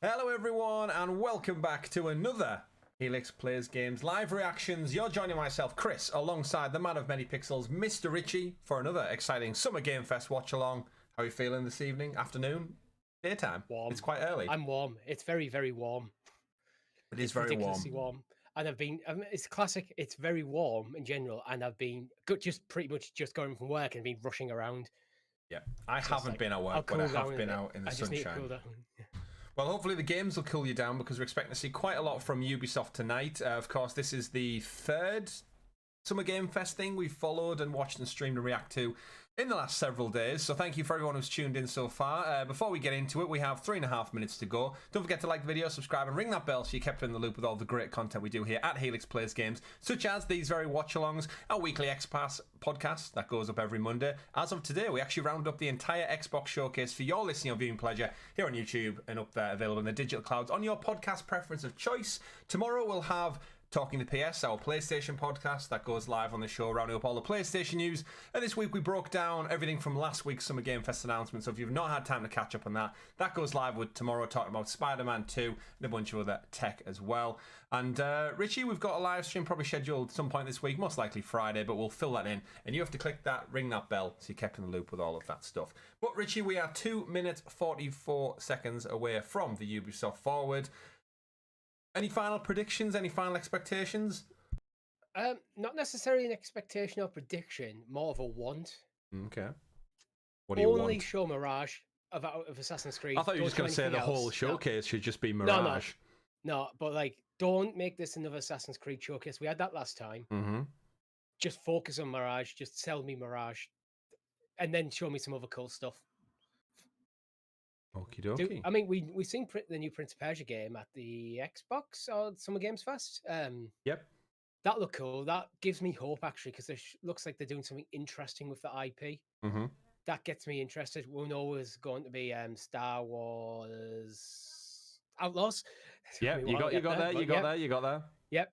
Hello everyone and welcome back to another Helix Plays Games live reactions. You're joining myself, Chris, alongside the man of many pixels, Mr. Richie, for another exciting Summer Game Fest watch along. How are you feeling this evening, afternoon, daytime? Warm. It's quite early. I'm warm. It's very, very warm. It is very warm. And it's classic. It's very warm in general. And I've been pretty much just going from work and been rushing around. Yeah, I haven't been at work, but I have been out in the sunshine. Well, hopefully the games will cool you down because we're expecting to see quite a lot from Ubisoft tonight. Of course, this is the third Summer Game Fest thing we've followed and watched and streamed and react to in the last several days. So thank you for everyone who's tuned in so far. Before we get into it, we have 3.5 minutes to go. Don't forget to like the video, subscribe, and ring that bell so you're kept in the loop with all the great content we do here at Helix Plays Games, such as these very watch-alongs, our weekly X-Pass podcast that goes up every Monday. As of today, we actually round up the entire Xbox showcase for your listening or viewing pleasure here on YouTube and up there available in the digital clouds on your podcast preference of choice. Tomorrow we'll have Talking the PS, our PlayStation podcast that goes live on the show, rounding up all the PlayStation news. And this week we broke down everything from last week's Summer Game Fest announcement. So if you've not had time to catch up on that, that goes live with tomorrow, talking about Spider-Man 2 and a bunch of other tech as well. And Richie, we've got a live stream probably scheduled some point this week, most likely Friday, but we'll fill that in. And you have to click that, ring that bell, so you're kept in the loop with all of that stuff. But Richie, we are 2 minutes 44 seconds away from the Ubisoft Forward. Any final predictions? Any final expectations? Not necessarily an expectation or prediction, more of a want. Okay. What do you want? Only show Mirage of Assassin's Creed. I thought you were just going to say the whole showcase should just be Mirage. No, but like, don't make this another Assassin's Creed showcase. We had that last time. Mm-hmm. Just focus on Mirage. Just sell me Mirage. And then show me some other cool stuff. Okie dokie. I mean, we've seen the new Prince of Persia game at the Xbox or Summer Games Fest. Yep. That looked cool. That gives me hope, actually, because it looks like they're doing something interesting with the IP. Mm-hmm. That gets me interested. We know it's going to be Star Wars Outlaws. Yeah, you got there. Yep,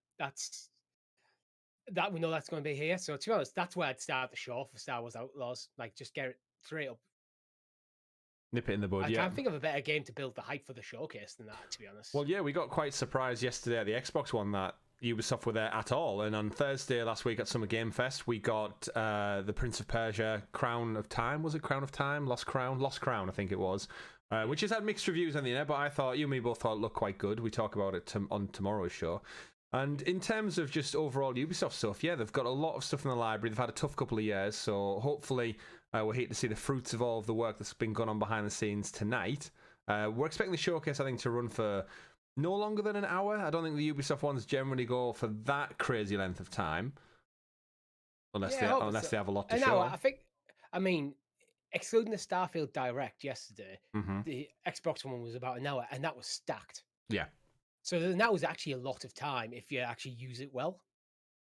we know that's going to be here. So to be honest, that's where I'd start the show for Star Wars Outlaws. Like, just get it straight up. Nip it in the bud, I can't think of a better game to build the hype for the showcase than that, to be honest. Well, yeah, we got quite surprised yesterday at the Xbox One that Ubisoft were there at all. And on Thursday last week at Summer Game Fest, we got the Prince of Persia Crown of Time. Was it Crown of Time? Lost Crown, I think it was. Which has had mixed reviews on the internet, but I thought, you and me both thought it looked quite good. We talk about it on tomorrow's show. And in terms of just overall Ubisoft stuff, yeah, they've got a lot of stuff in the library. They've had a tough couple of years, so hopefully we're here to see the fruits of all of the work that's been going on behind the scenes tonight. We're expecting the showcase, I think, to run for no longer than an hour. I don't think the Ubisoft ones generally go for that crazy length of time, unless they have a lot to show. I mean, excluding the Starfield Direct yesterday, the Xbox one was about an hour, and that was stacked. Yeah. So that was actually a lot of time if you actually use it well.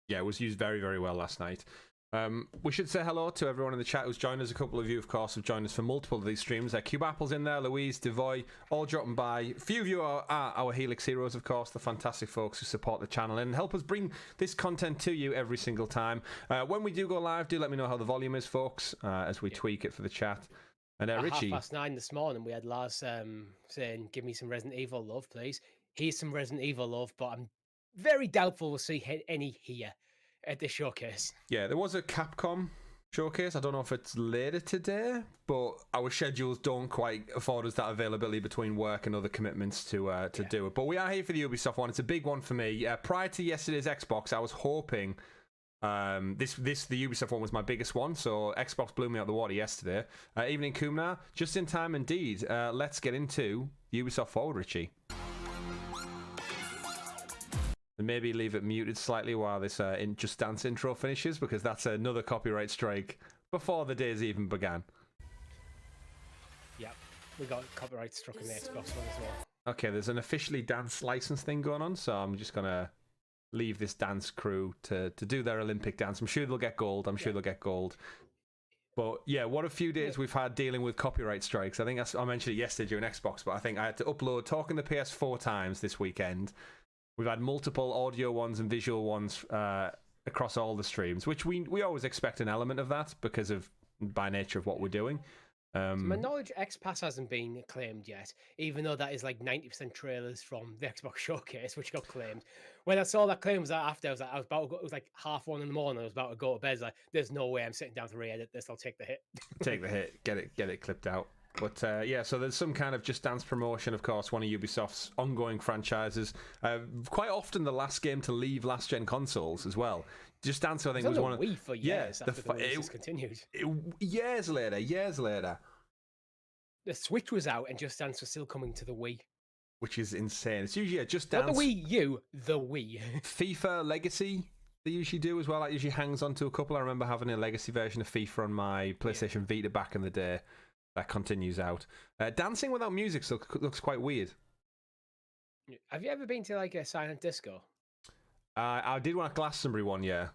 Yeah, it was used very, very well last night. We should say hello to everyone in the chat who's joined us. A couple of you, of course, have joined us for multiple of these streams. Cube Apple's in there, Louise, Devoy, all dropping by. A few of you are our Helix heroes, of course, the fantastic folks who support the channel and help us bring this content to you every single time. When we do go live, do let me know how the volume is, folks, as we tweak it for the chat. And Richie, at 9:30 this morning, we had Lars saying, "Give me some Resident Evil love, please." Here's some Resident Evil love, but I'm very doubtful we'll see any here at this showcase. Yeah, there was a Capcom showcase. I don't know if it's later today, but our schedules don't quite afford us that availability between work and other commitments to do it. But we are here for the Ubisoft one. It's a big one for me. Prior to yesterday's Xbox, I was hoping the Ubisoft one was my biggest one, so Xbox blew me out the water yesterday. Evening, Kumnar. Just in time indeed. Let's get into Ubisoft Forward, Richie. And maybe leave it muted slightly while this Just Dance intro finishes, because that's another copyright strike before the days even began. Yep, we got copyright struck in the Xbox one as well. Okay, there's an officially dance license thing going on, so I'm just going to leave this dance crew to do their Olympic dance. I'm sure they'll get gold. But yeah, what a few days we've had dealing with copyright strikes. I think I mentioned it yesterday during Xbox, but I think I had to upload Talking the PS 4 times this weekend. We've had multiple audio ones and visual ones across all the streams, which we always expect an element of that because of by nature of what we're doing. To my knowledge, X-Pass hasn't been claimed yet, even though that is like 90% trailers from the Xbox Showcase, which got claimed. When I saw that claim was after, I was about to go, it was like 1:30 in the morning. I was about to go to bed. I was like, there's no way I'm sitting down to re-edit this. I'll take the hit. Take the hit. Get it clipped out. But yeah, so there's some kind of Just Dance promotion, of course, one of Ubisoft's ongoing franchises. Quite often the last game to leave last-gen consoles as well. Just Dance, I think, was one of... Wii for years after the Wii discontinued. Years later. The Switch was out and Just Dance was still coming to the Wii. Which is insane. It's usually Just Dance... Not the Wii U, the Wii. FIFA Legacy, they usually do as well. That usually hangs on to a couple. I remember having a Legacy version of FIFA on my PlayStation Vita back in the day. That continues out. Dancing without music looks quite weird. Have you ever been to like a silent disco? I did one at Glastonbury one, yeah.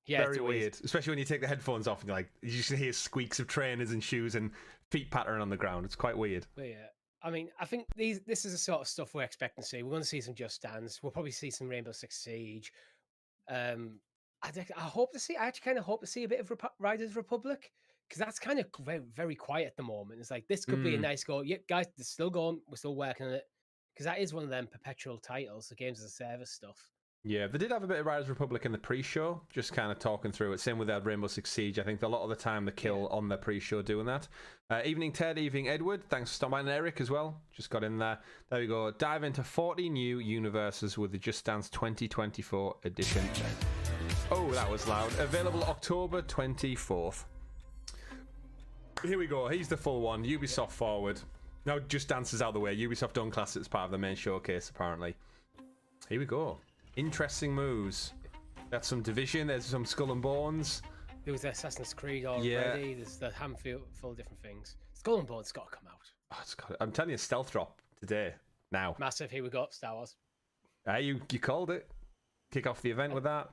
Yeah, very weird. Especially when you take the headphones off and you're like, you just hear squeaks of trainers and shoes and feet pattering on the ground. It's quite weird. But yeah, I mean, I think this is the sort of stuff we're expecting to see. We're going to see some Just Dance. We'll probably see some Rainbow Six Siege. I actually kind of hope to see a bit of Riders Republic, because that's kind of very, very quiet at the moment. It's like, this could be a nice goal. Yeah, guys, it's still going. We're still working on it, because that is one of them perpetual titles, the games as a service stuff. Yeah, they did have a bit of Riders Republic in the pre-show, just kind of talking through it. Same with Rainbow Six Siege. I think a lot of the time they kill on the pre-show doing that. Evening Ted, evening Edward. Thanks for stopping by. And Eric as well. Just got in there. There we go. Dive into 40 new universes with the Just Dance 2024 edition. Oh, that was loud. Available October 24th. Here we go. Here's the full one. Ubisoft Forward. Now Just Dance is out of the way. Ubisoft don't class it as part of the main showcase, apparently. Here we go. Interesting moves. That's some Division. There's some Skull and Bones. There was Assassin's Creed already. Yeah. There's the handful of different things. Skull and Bones got to come out. I'm telling you, stealth drop today. Now. Massive. Here we go. Star Wars. You called it. Kick off the event with that.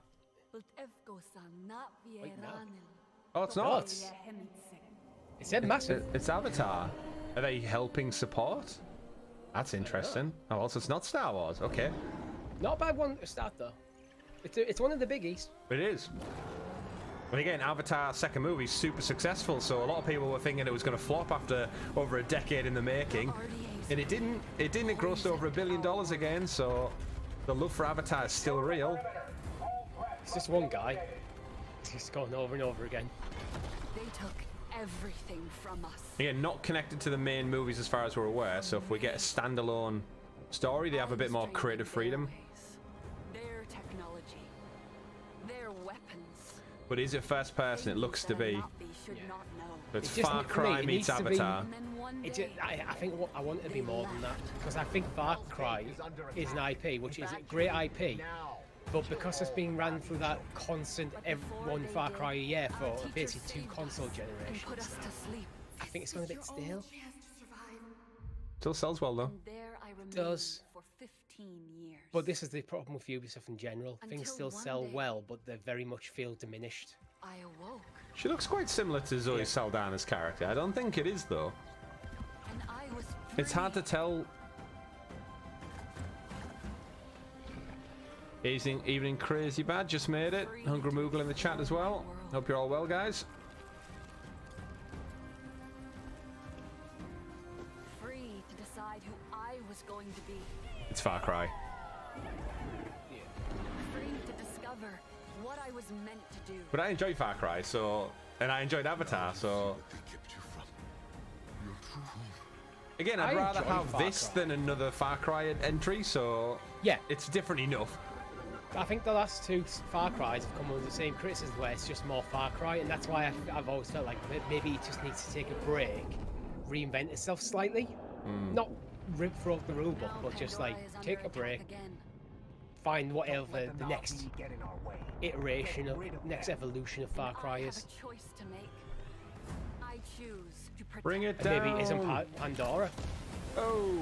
Wait, no. Oh, it's not. It said massive. It's Avatar. Are they helping support? That's interesting. Oh, also it's not Star Wars. Okay. Not a bad one to start though. It's one of the biggies. It is. But again, Avatar's second movie is super successful, so a lot of people were thinking it was going to flop after over a decade in the making, and it didn't. It grossed over $1 billion again. So the love for Avatar is still real. It's just one guy. It's just going over and over again. They took everything from us. Again, not connected to the main movies as far as we're aware. So if we get a standalone story, they have a bit more creative freedom. Their technology, their weapons. But is it first person? It looks to be. Yeah. So it's Far Cry meets Avatar. I think I want it to be more than that, because I think Far Cry is an IP, which is a great IP. But because it's being ran through that constant one Far Cry a year for basically 2 console generations, I think it's going a bit stale. Still sells well though. It does. For 15 years. But this is the problem with Ubisoft in general. Things still sell well, but they very much feel diminished. I awoke. She looks quite similar to Zoe Saldana's character. I don't think it is though. And I was it's hard to tell. Evening Crazy Bad just made it. Hungry Moogle in the chat as well. Hope you're all well, guys. free to decide who I was going to be. It's Far Cry. Free to discover what I was meant to do. But I enjoy Far Cry, and I enjoyed Avatar, so. Again, I'd rather have this than another Far Cry entry, so yeah, it's different enough. I think the last 2 Far Cries have come under the same criticism, where it's just more Far Cry, and that's why I've always felt like maybe it just needs to take a break, reinvent itself slightly, not rip through the rule book, but just like take a break, find whatever the next iteration of next evolution of Far Cry is. Bring it down. Maybe it isn't Pandora. Oh.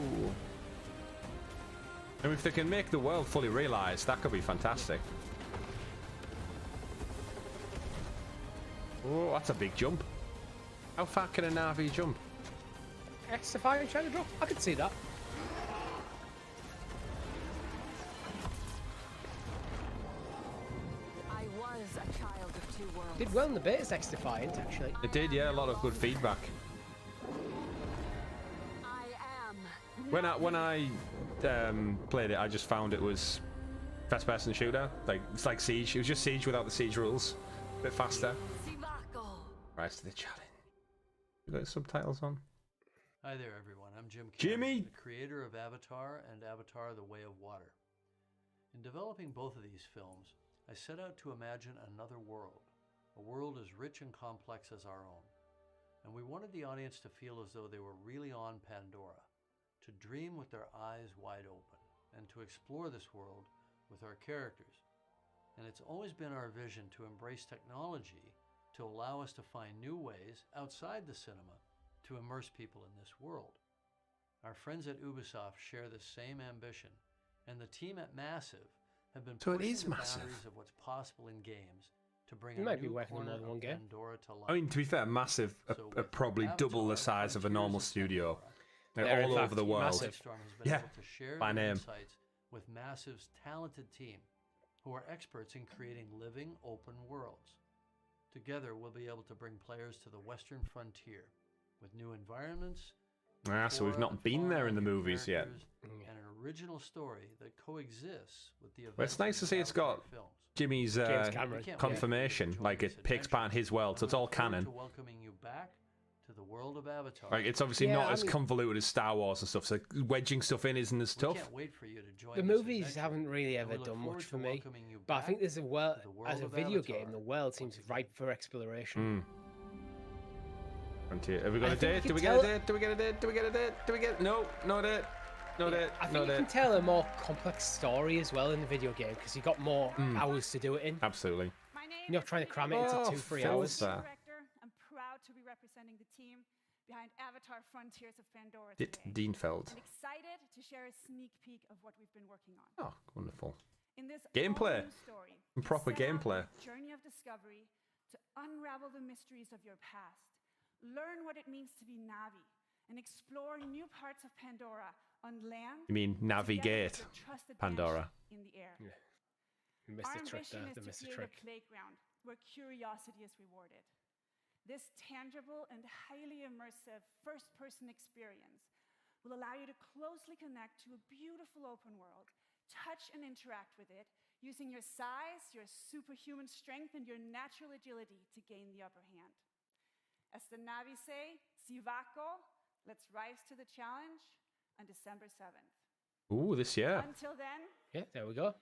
And if they can make the world fully realized, that could be fantastic. Oh, that's a big jump. How far can an RV jump? X-Defy and Shadow Drop? I could see that. I was a child of 2 worlds. Did well in the betas, X-Defiant, actually. It did, yeah, a lot of good feedback. When I played it, I just found it was first-person shooter. Like it's like Siege. It was just Siege without the Siege rules. A bit faster. Rise to the challenge. You got the subtitles on? Hi there, everyone. I'm Jim Cameron, Jimmy, the creator of Avatar and Avatar: The Way of Water. In developing both of these films, I set out to imagine another world, a world as rich and complex as our own. And we wanted the audience to feel as though they were really on Pandora, to dream with their eyes wide open, and to explore this world with our characters. And it's always been our vision to embrace technology to allow us to find new ways outside the cinema to immerse people in this world. Our friends at Ubisoft share the same ambition, and the team at Massive have been pushing the boundaries of what's possible in games to bring a new corner of Pandora to life. I mean, to be fair, Massive are probably double the size of a normal studio. They're all over the world. Yeah, by name. With Massive's talented team, who are experts in creating living, open worlds. Together, we'll be able to bring players to the Western frontier with new environments. So we've not been there in the movies yet. And an original story that coexists with the events. Well, it's nice to see it's got Jimmy's confirmation, like it picks part in his world, so it's all canon. Welcoming you back to the world of Avatar. Like it's obviously not as convoluted as Star Wars and stuff, so wedging stuff in isn't as tough. Can't wait for you to join the movies haven't really ever done much for me, but I think there's a world as a video game. The world seems ripe for exploration. Frontier. Have we got a date? Do we get a date? Do we get a date? Do we get a date? Do we get no date? No date. I think you can tell a more complex story as well in the video game because you got more hours to do it in. Absolutely. You're not trying to cram it into 2-3 hours. I'm proud to be representing the team behind Avatar: Frontiers of Pandora today. Dienfeld. I'm excited to share a sneak peek of what we've been working on. Oh, wonderful. In this Gameplay. Story, Proper gameplay. Journey of discovery to unravel the mysteries of your past. Learn what it means to be Navi and explore new parts of Pandora on land. You mean navigate Pandora? In the air. Yeah. You missed the trick there. The create a playground where curiosity is rewarded. This tangible and highly immersive first-person experience will allow you to closely connect to a beautiful open world, touch and interact with it, using your size, your superhuman strength, and your natural agility to gain the upper hand. As the Navi say, Sivako, let's rise to the challenge on December 7th. Ooh, this year. Until then, yeah, there we go.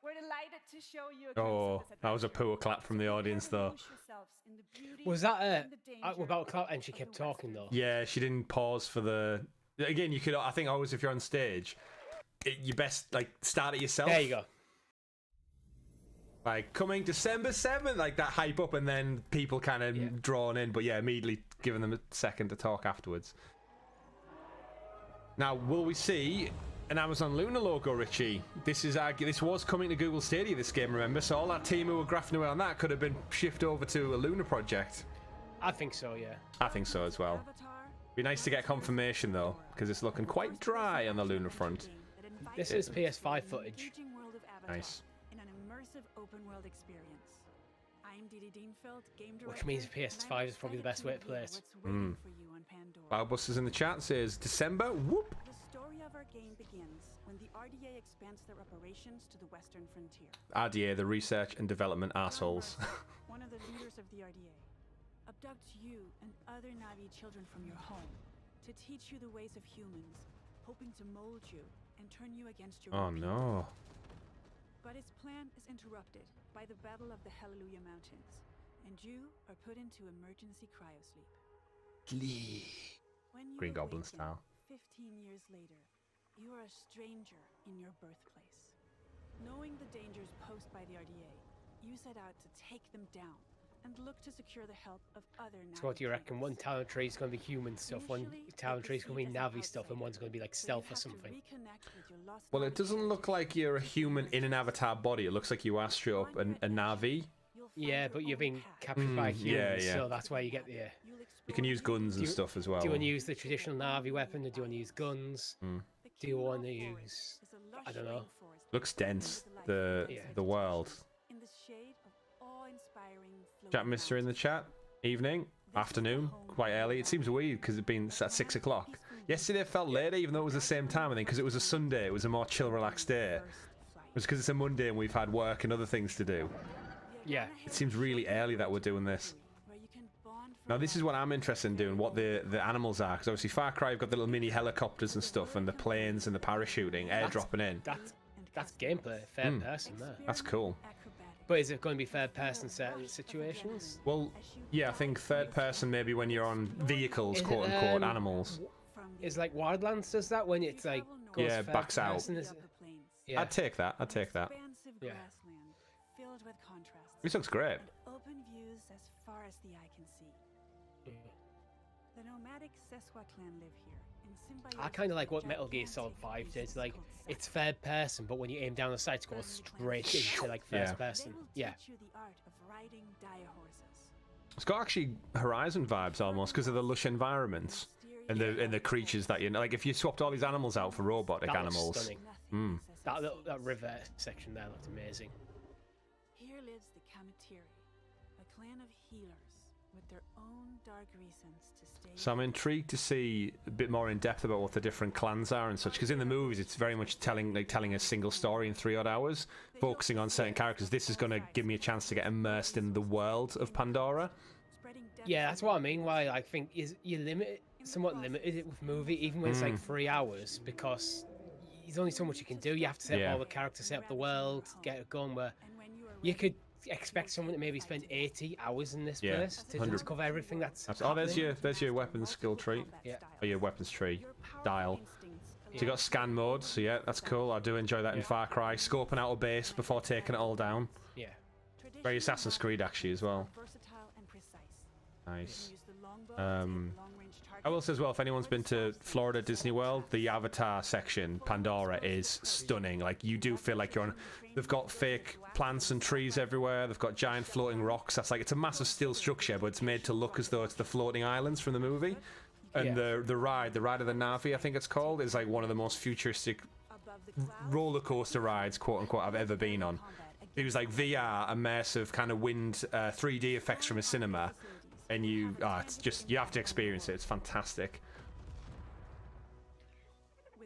We're delighted to show you that was a poor clap from the audience, though. Was that about clap and she kept talking, though? Yeah, she didn't pause for the... Again, you could... I think always if you're on stage, you best, like, start it yourself. There you go. Like, coming December 7th, like that hype up, and then people kind of drawn in, but yeah, immediately giving them a second to talk afterwards. Now, will we see an Amazon Luna logo, Richie? This was coming to Google Stadia, this game, remember? So all that team who were grafting away on that could have been shifted over to a Luna project. I think so, yeah. I think so as well. Be nice to get confirmation, though, because it's looking quite dry on the Luna front. This is PS5 footage. Nice. Open world experience. I'm Didi Dienfeld, game director. Which means PS5 is probably the best way to play it. Cloudbusters in the chat says December. Whoop. The story of our game begins when the RDA expands their operations to the western frontier. RDA, the research and development assholes. One of the leaders of the RDA abducts you and other Navi children from your home to teach you the ways of humans, hoping to mold you and turn you against your own people. No. But its plan is interrupted by the Battle of the Hallelujah Mountains, and you are put into emergency cryosleep. Green Goblin style. 15 years later, you are a stranger in your birthplace. Knowing the dangers posed by the RDA, you set out to take them down and look to secure the help of other Navi. So what do you reckon? One talent tree is going to be human stuff, one talent tree is going to be Navi stuff, and one's going to be like stealth or something. Well, it doesn't look like you're a human in an avatar body. It looks like you are straight up a Navi. Yeah, but you're being captured by humans, so that's why you get the... You can use guns and stuff as well. Do you want to use the traditional Navi weapon, or do you want to use guns? Do you want to use... I don't know. Looks dense, the world. Chat Mister in the chat. Evening, afternoon, quite early. It seems weird because it's been at 6 o'clock. Yesterday felt later, even though it was the same time, I think, because it was a Sunday. It was a more chill, relaxed day. It was because it's a Monday and we've had work and other things to do. Yeah. It seems really early that we're doing this. Now, this is what I'm interested in doing, what the animals are. Because obviously Far Cry, you've got the little mini helicopters and stuff, and the planes and the parachuting, airdropping in. That's gameplay, third person there. That's cool. But is it going to be third person in certain situations? Well, yeah, I think third person maybe when you're on vehicles, quote unquote, animals. Is like Wildlands does that when it's like goes third backs out. person, yeah. I'd take that. Yeah. Filled with contrasts. This looks great. Open views as far as the eye can see. The nomadic Sesqua clan live here. I kind of like what Metal Gear Solid 5 did. Like, it's third person, but when you aim down the sights, it goes straight into like first person. Yeah. It's got actually Horizon vibes almost because of the lush environments and the creatures that you know. Like if you swapped all these animals out for robotic animals. Stunning. That river section there looked amazing. Here lives the Kamatiri, a clan of healers with their own dark reasons to stay. So I'm intrigued to see a bit more in depth about what the different clans are and such. Because in the movies, it's very much telling a single story in 3 odd hours, focusing on certain characters. This is going to give me a chance to get immersed in the world of Pandora. Yeah, that's what I mean. Why I think you're somewhat limited with movie, even when it's like 3 hours, because there's only so much you can do. You have to set up all the characters, set up the world, get it going. Where you could expect someone to maybe spend 80 hours in this place to cover everything that's happening. There's your weapons skill tree. Yeah. Or your weapons tree dial. So you got scan mode, so yeah, that's cool. I do enjoy that in Far Cry. Scoping out a base before taking it all down. Yeah. Very Assassin's Creed actually as well. Nice. I will say as well, if anyone's been to Florida Disney World, the Avatar section, Pandora, is stunning. Like, you do feel like you're on... They've got fake plants and trees everywhere. They've got giant floating rocks. That's like, it's a massive steel structure, but it's made to look as though it's the floating islands from the movie. And the ride of the Na'vi, I think it's called, is like one of the most futuristic roller coaster rides, quote unquote, I've ever been on. It was like VR, immersive kind of wind 3D effects from a cinema. And it's just, you have to experience it. It's fantastic.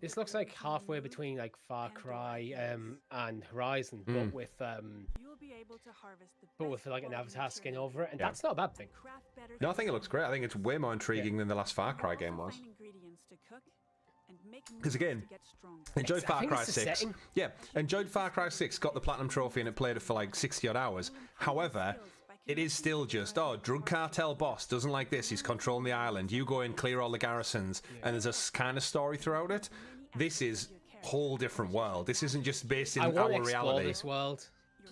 This looks like halfway between like Far Cry and Horizon, but with like an Avatar skin over it, and that's not a bad thing. No, I think it looks great. I think it's way more intriguing than the last Far Cry game was. Because again, enjoyed Far Cry 6. Yeah, enjoyed Far Cry 6, got the Platinum Trophy, and it played it for like 60 odd hours. However, it is still just, drug cartel boss doesn't like this, he's controlling the island, you go in, clear all the garrisons, and there's a kind of story throughout it. This is a whole different world. This isn't just based in our reality. This world.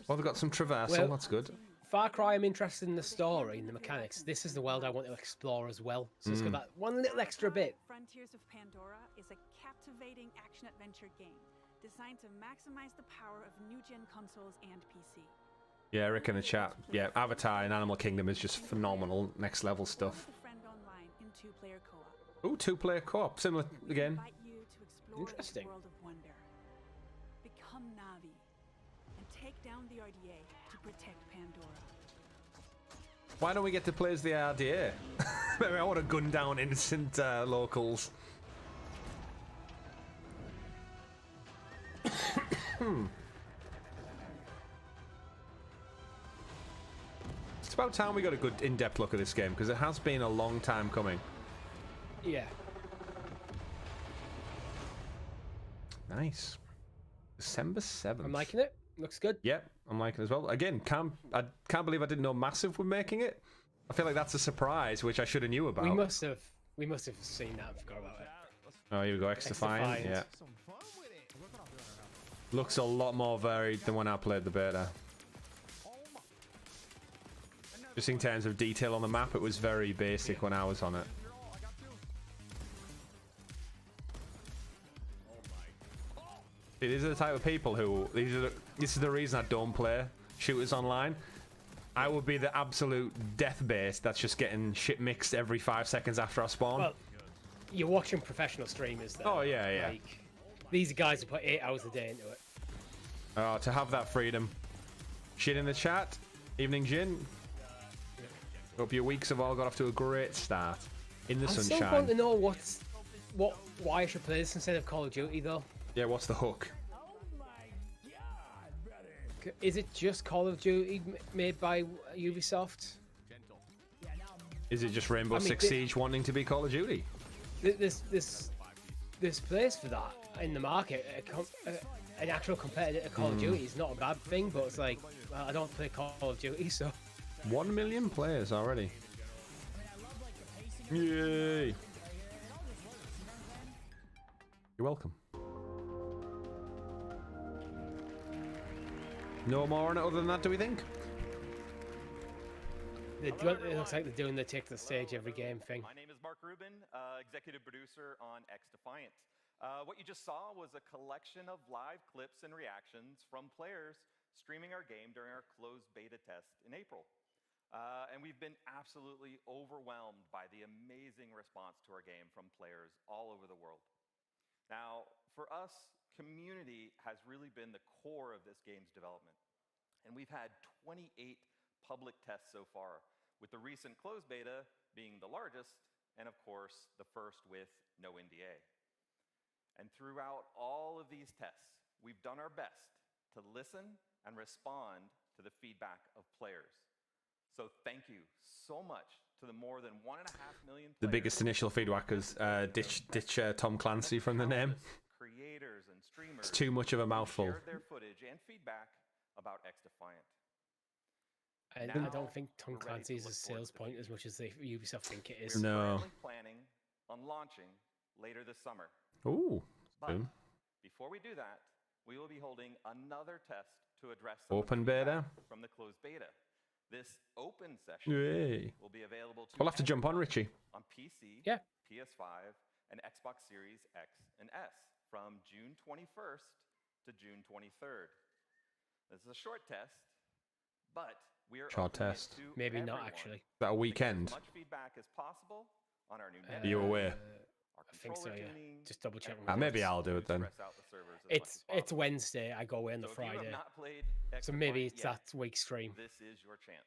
Well, they've got some traversal, that's good. Far Cry, I'm interested in the story and the mechanics. This is the world I want to explore as well. So it's got that one little extra bit. Frontiers of Pandora is a captivating action-adventure game designed to maximize the power of new-gen consoles and PC. Yeah, Rick in the chat. Yeah, Avatar in Animal Kingdom is just phenomenal, next level stuff. Ooh, 2-player co-op, similar again. Interesting. Become Na'vi and take down the RDA to protect Pandora. Why don't we get to play as the RDA? Maybe I want to gun down innocent locals. It's about time we got a good in-depth look at this game, because it has been a long time coming. Yeah. Nice. December 7th. I'm liking it. Looks good. Yep, I'm liking it as well. Again, I can't believe I didn't know Massive were making it. I feel like that's a surprise, which I should have knew about. We must have seen that and forgot about it. Oh, here we go. X-Defiant. Yeah. Looks a lot more varied than when I played the beta. Just in terms of detail on the map, it was very basic when I was on it. These are the type of people who... This is the reason I don't play shooters online. I would be the absolute death base that's just getting shit mixed every 5 seconds after I spawn. Well, you're watching professional streamers there. Oh, yeah, yeah. Like, these guys who put 8 hours a day into it. Oh, to have that freedom. Shit in the chat. Evening, Jin. Hope your weeks have all got off to a great start. In the sunshine. I still want to know why I should play this instead of Call of Duty though? Yeah, what's the hook? Is it just Call of Duty made by Ubisoft? Is it just Rainbow Six Siege wanting to be Call of Duty? This place for that in the market, an actual competitor to Call of Duty is not a bad thing, but it's like, well, I don't play Call of Duty, so... 1 million players already. Yay! You're welcome. No more on it other than that, do we think? It looks like they're doing the take the stage every game thing. My name is Mark Rubin, executive producer on X Defiant. What you just saw was a collection of live clips and reactions from players streaming our game during our closed beta test in April. And we've been absolutely overwhelmed by the amazing response to our game from players all over the world. Now, for us, community has really been the core of this game's development. And we've had 28 public tests so far, with the recent closed beta being the largest, and of course, the first with no NDA. And throughout all of these tests, we've done our best to listen and respond to the feedback of players. So thank you so much to the more than 1.5 million players. The biggest initial feedback is ditch Tom Clancy from the name. Creators and streamers. It's too much of a mouthful. Shared their footage and feedback about X Defiant. I don't think Tom Clancy is a sales point as much as Ubisoft think it is. No. We're planning on launching later this summer. Ooh. But Boom. before we do that, we will be holding another test to address some Open of the beta? feedback from the closed beta. This open session Yay. will be available to We'll have to jump on, Richie. on PC, Yeah. PS5, and Xbox Series X and S from June 21st to June 23rd. This is a short test, but we are Short opening it test. to Maybe not everyone. actually. Is that a To get weekend? as much feedback as possible on our new Are you aware? our I think so, controller yeah. tuning, Just double checking. and Maybe I'll do it then. stress out the servers as much as It's possible. Wednesday. I go away on the So if you have Friday, not played X so maybe Defiant it's yet, that week's stream. this is your chance.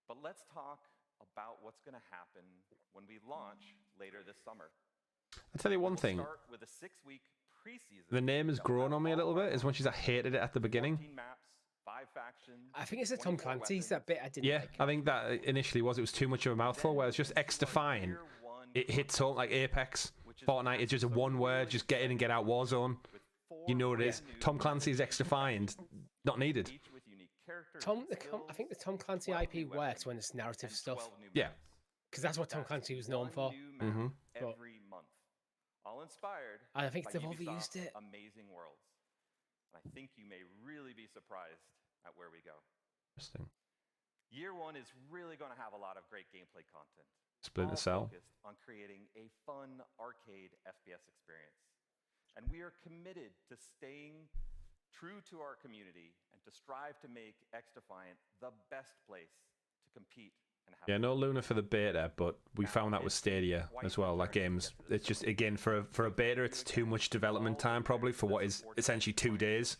But let's talk about what's going to happen when we launch later this summer. I'll tell you one We'll thing. start with a 6-week preseason. The name has that will grown have on me a all little of our bit as much as I hated it at the beginning. 14 maps, 5 factions. I think it's the Tom 24 Clancy's weapons. that bit I didn't Yeah, like. I think that initially was. It was too much of a mouthful, whereas just X Defiant, Tier 1 it hits home like Apex. which is Fortnite is just a so one word, really just get in and get out Warzone. with 4 You know what it is. brand new Tom Clancy's X Defiant, not needed. each with unique characters I and think the skills, Tom Clancy 12 IP new works weapons, when it's narrative and stuff, 12 new Yeah. maps. because that's what Tom That's Clancy was known one for. new map Mhm. every month. All inspired And I think by they've Ubisoft's overused it. amazing worlds. And I think you may really be surprised at where we go. Interesting. Year 1 is really going to have a lot of great gameplay content. Splinter all Cell. focused on creating a fun arcade FPS experience. And we are committed to staying true to our community and to strive to make X Defiant the best place to compete and have Yeah, fun. no Luna for the beta, but we found that with Stadia as well. That game's, it's just, again, for a beta, it's too much development time probably for what is essentially 2 days.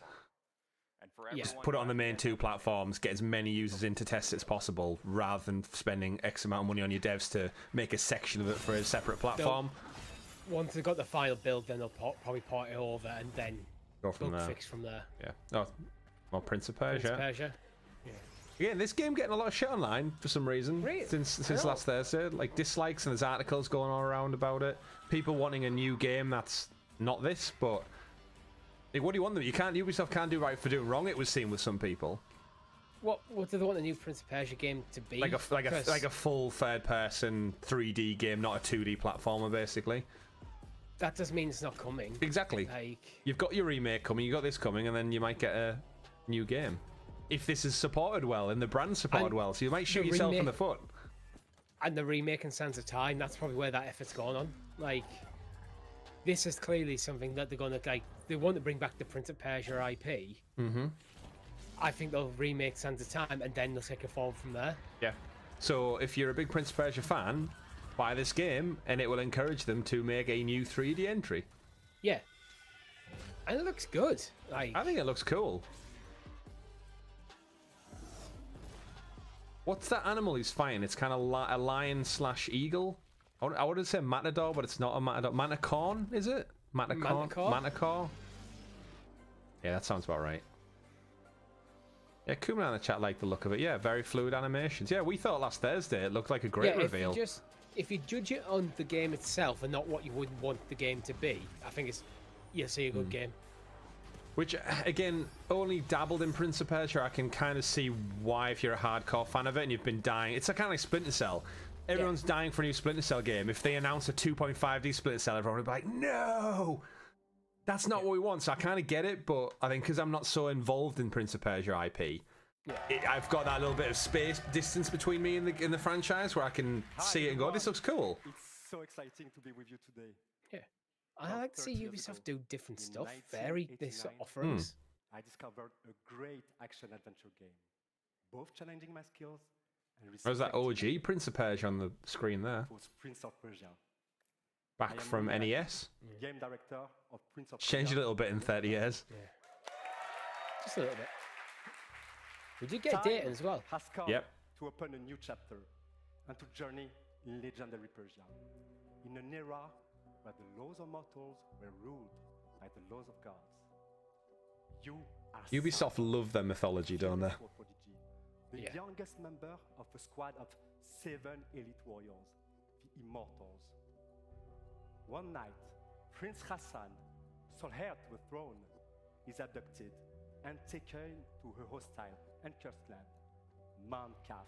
And for Yeah. everyone Put it on the who main has 2 been platforms, get as many users in to test it as possible, rather than spending X amount of money on your devs to make a section of it for a separate platform. Once they've got the final build, then they'll probably port it over and then Go from bug there. fix from there. Yeah. Oh, more Prince of Prince Persia. of Persia. Again, this game getting a lot of shit online for some reason Really? since I know. last Thursday. Like dislikes, and there's articles going all around about it. People wanting a new game that's not this, but like, what do you want them? Ubisoft can't do right for doing wrong. It was seen with some people. What do they want the new Prince of Persia game to be? Like a 'Cause full third person 3D game, not a 2D platformer, basically. that does mean it's not coming. Exactly. Like, You've got your remake coming, you got this coming, and then you might get a new game. If this is supported well and the brand's supported And well, so you might shoot the yourself in remake- the foot. and the remake in Sands of Time, that's probably where that effort's gone on. Like, this is clearly something that they're gonna like. They want to bring back the Prince of Persia IP. Mm-hmm. I think they'll remake Sands of Time and then they'll take it forward from there. Yeah. So if you're a big Prince of Persia fan, buy this game, and it will encourage them to make a new 3D entry. Yeah, and it looks good. Like, I think it looks cool. What's that animal he's fighting? It's kind of a lion/eagle. I would have said Matador, but it's not a Matador. Manticorn, is it? Manticore? Yeah, that sounds about right. Yeah, Kuma in the chat liked the look of it. Yeah, very fluid animations. Yeah, we thought last Thursday it looked like a great reveal. If you judge it on the game itself and not what you would want the game to be, I think you'll see a good game. Which, again, only dabbled in Prince of Persia. I can kind of see why, if you're a hardcore fan of it and you've been dying. It's kind of like Splinter Cell. Everyone's dying for a new Splinter Cell game. If they announce a 2.5D Splinter Cell, everyone will be like, no! That's not what we want. So I kind of get it, but I think because I'm not so involved in Prince of Persia IP, I've got that little bit of space distance between me and the franchise where I can see it and go, this looks cool. It's so exciting to be with you today. Yeah. I like to see Ubisoft do different stuff, vary these offerings. I discovered a great action-adventure game, both challenging my skills and There's that OG Prince of Persia on the screen there. It was Prince of Persia. Back from NES. Game director of Prince of Persia. Changed a little bit in 30 years. Yeah. Just a little bit. We did get Dayton as well. Has come to open a new chapter and to journey in legendary Persia. In an era where the laws of mortals were ruled by the laws of gods. Ubisoft love their mythology, don't they? The youngest member of a squad of 7 elite warriors, the Immortals. One night, Prince Hassan, sole heir to the throne, is abducted and taken to her hostile and cursed land, Mount Kaf.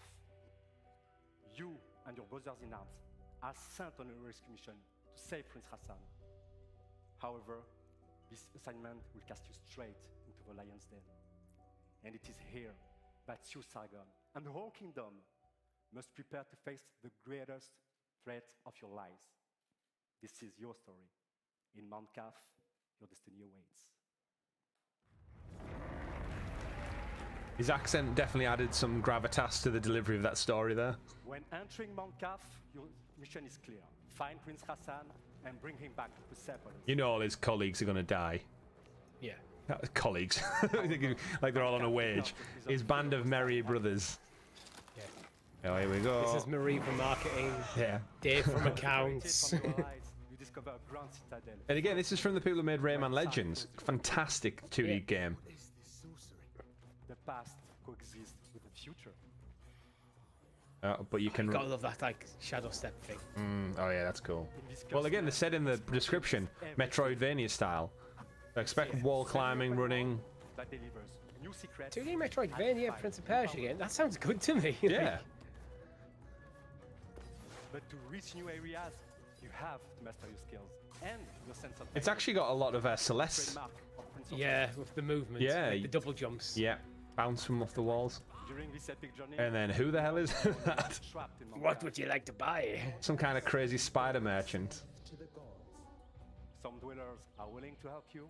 You and your brothers in arms are sent on a rescue mission to save Prince Hassan. However, this assignment will cast you straight into the lion's den. And it is here that you, Sargon, and the whole kingdom must prepare to face the greatest threat of your lives. This is your story. In Mount Kaf, your destiny awaits. His accent definitely added some gravitas to the delivery of that story there. When entering Mount Kaf, your mission is clear. Find Prince Hassan and bring him back to Persepolis. You know all his colleagues are going to die. Yeah. Colleagues. Like they're all on a wage. His band of merry brothers. Yeah. Oh, here we go. This is Marie from marketing. Yeah. Dave from accounts. And again, this is from the people who made Rayman Legends. Fantastic 2D game. The past coexists with the future. But you can. Gotta love that like shadow step thing. Oh yeah, that's cool. Well, again, they said in the description, Metroidvania style. Expect wall climbing, running. 2D Metroidvania, Prince of Persia game. That sounds good to me. Yeah. But to reach new areas, you have to master your skills and your sense of. It's actually got a lot of Celeste. Yeah, with the movement. Yeah. Like the double jumps. Yeah. Bounce from off the walls. During this epic journey, and then who the hell is that? What would you like to buy? Some kind of crazy spider merchant. Some dwellers are willing to help you,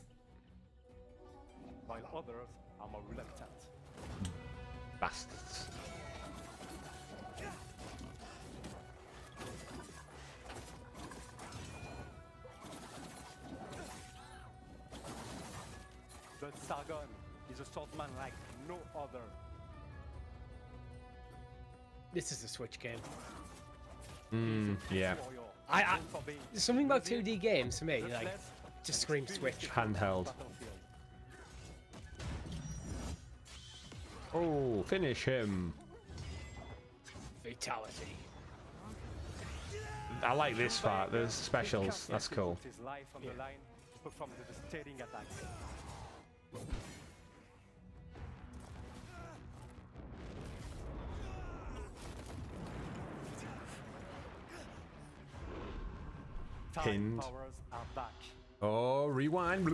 while others are more reluctant. Bastards. But Sargon is a swordsman like no other. This is a Switch game. Yeah. There's something about 2D games for me, like, just scream Switch. Handheld. Oh, finish him. Fatality. I like this part, the specials, that's cool. His life on the line to perform the devastating attacks. Pinned. Powers are back. Oh, rewind.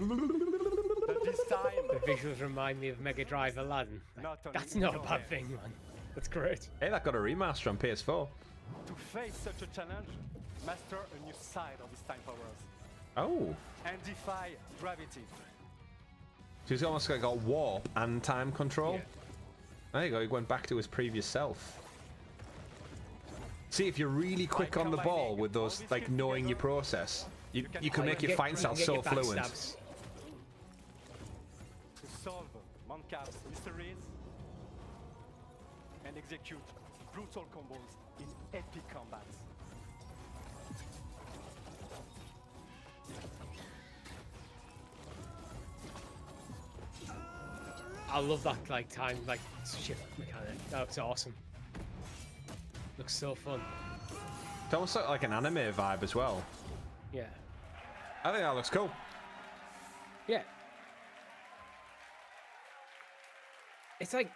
But this time, The visuals remind me of Mega Drive Aladdin. That's not a bad thing, man. That's great. Hey, that got a remaster on PS4. to face such a challenge, master a new side of his time powers Oh. and defy gravity. So he's almost got warp and time control. Yeah. There you go, he went back to his previous self. See, if you're really quick on the ball with those, like, knowing your process, you can make your fight style so fluent. To solve Mount Kaf's mysteries and execute brutal combos in epic combats. I love that like time like shift mechanic. That's awesome. Looks so fun. It's almost like an anime vibe as well. Yeah. I think that looks cool. Yeah. It's like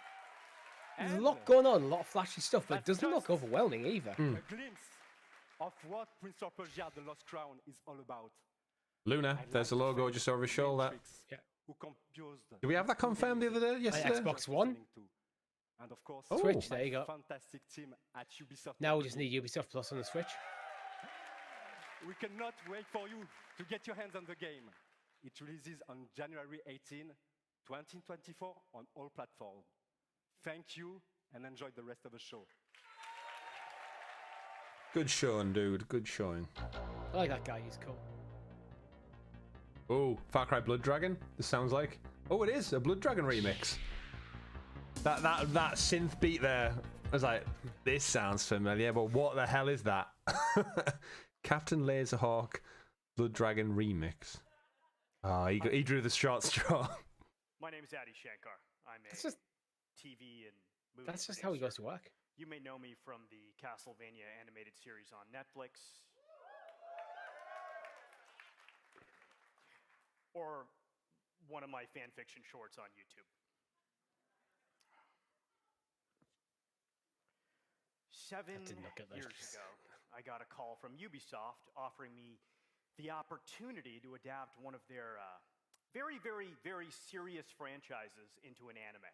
there's a lot going on, a lot of flashy stuff, but it doesn't look overwhelming either. A glimpse of what Prince of Persia: The Lost Crown is all about. Luna, there's the logo just over his shoulder. Yeah. Did we have that confirmed the other day? Yesterday? Xbox One. And of course, Switch, there you go. Fantastic team at Ubisoft. Now we just need Ubisoft Plus on the Switch. We cannot wait for you to get your hands on the game. It releases on January 18, 2024 on all platforms. Thank you and enjoy the rest of the show. Good showing, dude. Good showing. I like that guy, he's cool. Oh, Far Cry Blood Dragon. This sounds like. Oh, it is a Blood Dragon remix. That synth beat there. I was like, this sounds familiar, but what the hell is that? Captain Laserhawk Blood Dragon remix. Oh, he drew the short straw. My name is Adi Shankar. I'm a TV and movie. That's just how he goes to work. You may know me from the Castlevania animated series on Netflix, or one of my fan fiction shorts on YouTube. 7 years ago, I got a call from Ubisoft offering me the opportunity to adapt one of their very, very, very serious franchises into an anime.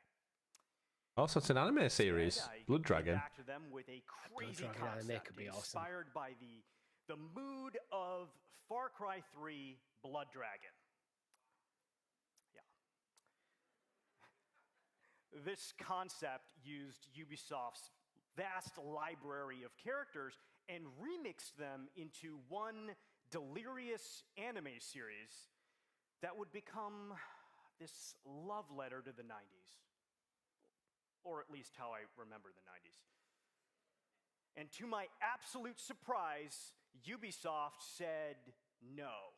Also, it's an anime series, Blood Dragon. Back to them with a crazy concept could be inspired by the mood of Far Cry 3 Blood Dragon. Yeah. This concept used Ubisoft's vast library of characters and remixed them into one delirious anime series that would become this love letter to the 90s. Or at least how I remember the 90s. And to my absolute surprise, Ubisoft said no.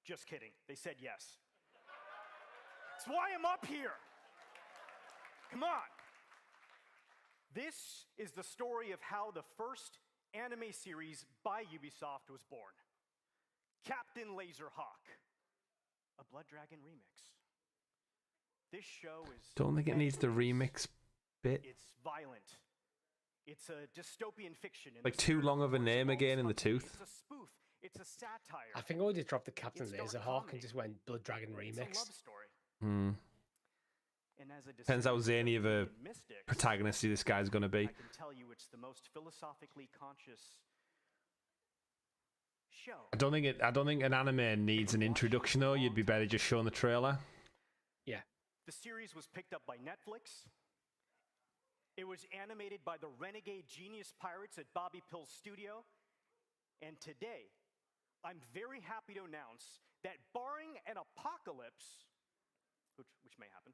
Just kidding. They said yes. That's why I'm up here. Come on. This is the story of how the first anime series by Ubisoft was born. Captain Laserhawk, a Blood Dragon remix. This show is... Don't think it needs the remix bit. It's violent. It's a dystopian fiction. Like too long of a name again in the tooth. It's a spoof. It's a satire. I think I would just dropped the Captain Laserhawk and just went Blood Dragon remix. It's a love story. Hmm. And as a Depends how zany of a protagonist this guy's going to be. I can tell you it's the most philosophically conscious show. I don't think an anime needs an introduction though. You'd be better just showing the trailer. Yeah. The series was picked up by Netflix. It was animated by the renegade genius pirates at Bobby Pill's studio. And today, I'm very happy to announce that barring an apocalypse, which may happen,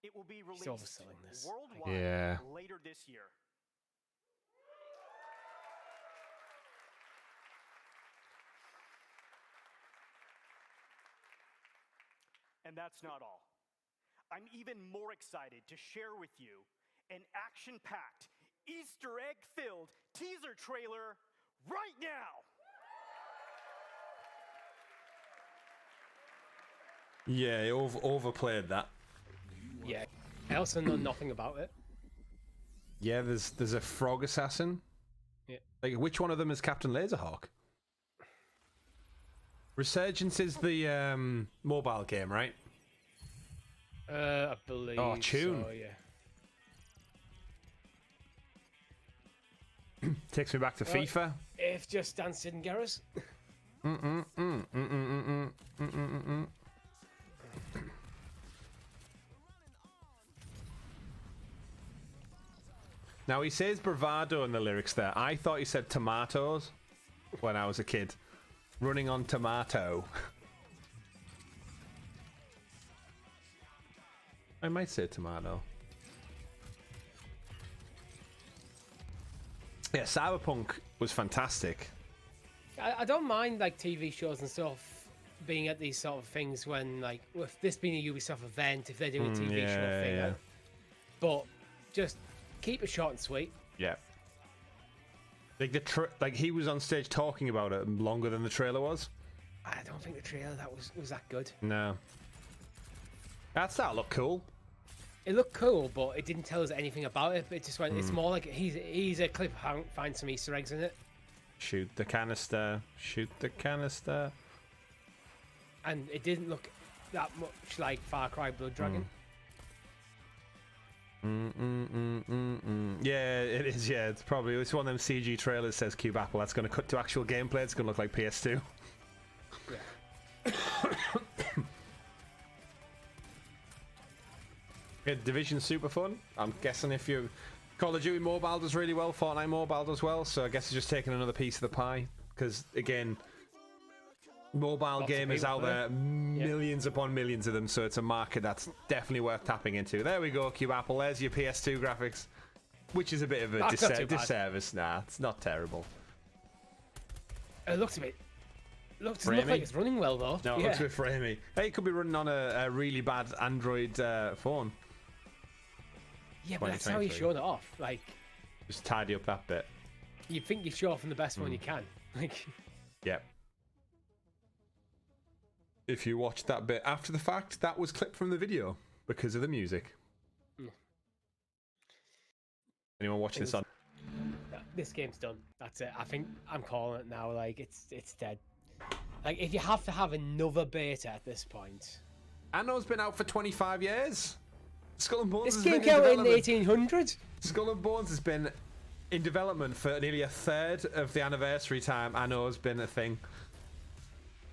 it will be released worldwide later this year. And that's not all. I'm even more excited to share with you an action-packed, Easter egg-filled teaser trailer right now. Yeah, overplayed that. Yeah. I also know nothing about it. Yeah, there's a frog assassin. Yeah. Like, which one of them is Captain Laserhawk? Resurgence is the mobile game, right? I believe. Oh, Tune. So, yeah. Takes me back to FIFA. If Just Dance didn't get us. Now he says bravado in the lyrics there. I thought he said tomatoes when I was a kid. Running on tomato. I might say tomato. Yeah, Cyberpunk was fantastic. I don't mind like TV shows and stuff being at these sort of things when like with this being a Ubisoft event, if they're doing a TV show thing, yeah. But just keep it short and sweet. Yeah. Like he was on stage talking about it longer than the trailer was. I don't think the trailer was that good. No. That looked cool. It looked cool, but it didn't tell us anything about it. It just went. It's more like he's a clip. Find some Easter eggs in it. Shoot the canister. Shoot the canister. And it didn't look that much like Far Cry Blood Dragon. Yeah, it is. Yeah, it's one of them CG trailers says Cube Apple. That's going to cut to actual gameplay. It's going to look like PS2. Yeah. Yeah, Division's super fun. I'm guessing if you Call of Duty Mobile does really well, Fortnite Mobile does well, so I guess it's just taking another piece of the pie. Because again, mobile gamers out there, millions upon millions of them, so it's a market that's definitely worth tapping into. There we go, Cube Apple. There's your PS2 graphics, which is a bit of a disservice. Nah, it's not terrible. It looks a bit. Doesn't look like it's running well though. No, it looks a bit framey. Hey, it could be running on a really bad Android phone. Yeah, but that's how you're showing it off. Like, just tidy up that bit. You think you show off in the best one you can. Like, yeah. If you watch that bit after the fact, that was clipped from the video because of the music. Anyone watching this on? This game's done. That's it. I think I'm calling it now. Like, it's dead. Like, if you have to have another beta at this point. I know it's been out for 25 years. Skull and Bones. This game came out in the 1800s. Skull and Bones has been in development for nearly a third of the anniversary time. I know it's been a thing.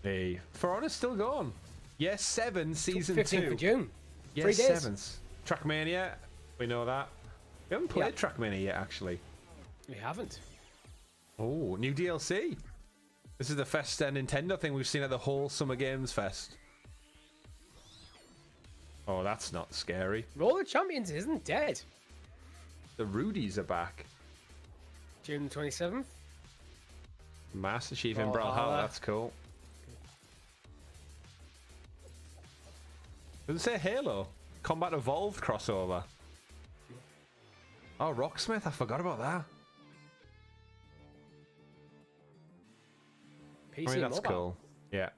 Hey, For Honor's still going. Yes, 7 season 2. 15th of June. Yes, 3 days. 7s. Trackmania, we know that. We haven't played Trackmania yet, actually. We haven't. Oh, new DLC. This is the Fest Nintendo thing we've seen at the whole Summer Games Fest. Oh, that's not scary. Roller Champions isn't dead. The Rudies are back. June 27th. Master Chief in Brawlhalla. That's cool. Does it say Halo? Combat Evolved crossover. Oh, Rocksmith. I forgot about that. PC I mean, that's mobile. cool. Yeah.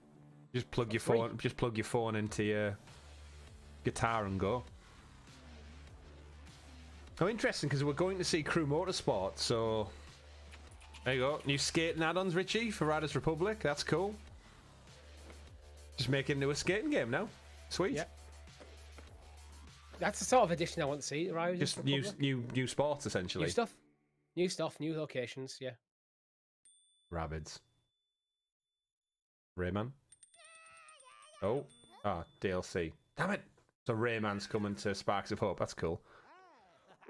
Just plug your phone. Just plug your phone into your guitar and go. Oh, interesting, because we're going to see Crew Motorsport, so there you go. New skating add-ons, Richie, for Riders Republic. That's cool. Just make it into a skating game now. Sweet. Yeah. That's the sort of addition I want to see. Riders Just Republic. new sports, essentially. New stuff, new locations. Yeah. Rabbids. Rayman. Oh, DLC. Damn it. So Rayman's coming to Sparks of Hope. That's cool.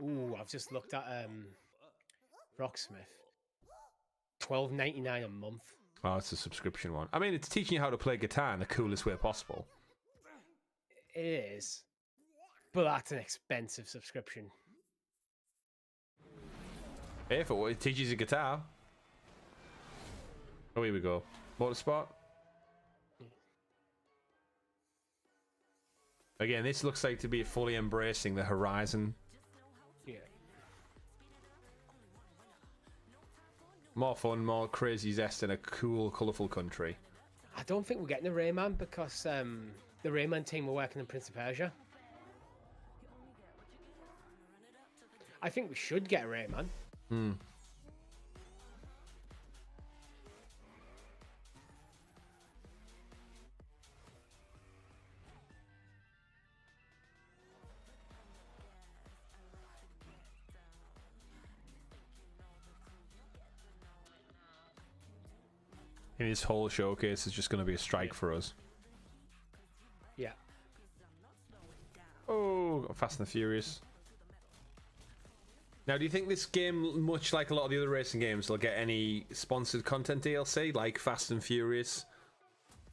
Ooh, I've just looked at Rocksmith. $12.99 a month. Oh, it's a subscription one. I mean, it's teaching you how to play guitar in the coolest way possible. It is. But that's an expensive subscription. Hey, if it teaches you guitar. Oh, here we go. Motorsport. Again, this looks like to be fully embracing the Horizon. Yeah. More fun, more crazy zest in a cool, colourful country. I don't think we're getting a Rayman because the Rayman team were working on Prince of Persia. I think we should get a Rayman. And this whole showcase is just going to be a strike for us. Yeah. Oh, Fast and the Furious. Now, do you think this game, much like a lot of the other racing games, will get any sponsored content DLC, like Fast and Furious,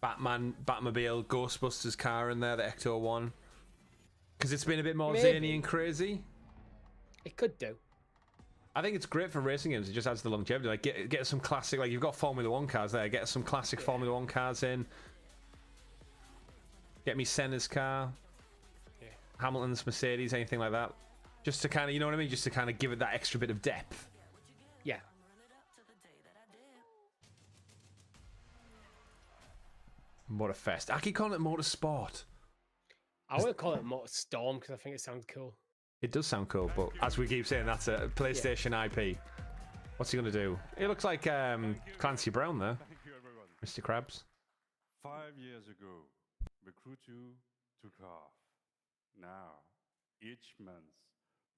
Batmobile, Ghostbusters car in there, the Ecto one? Because it's been a bit more zany and crazy. It could do. I think it's great for racing games. It just adds the longevity. Like get some classic. Like you've got Formula 1 cars there. Get some classic Formula 1 cars in. Get me Senna's car, Hamilton's Mercedes, anything like that. Just to kind of, you know what I mean? Just to kind of give it that extra bit of depth. Yeah. Motorfest. I keep calling it Motorsport. I would call it Motorstorm because I think it sounds cool. It does sound cool, but as we keep saying, that's a PlayStation IP. What's he going to do? It looks like Clancy Brown there. Mr. Krabs. 5 years ago, the Crew 2 took off. Now, each month,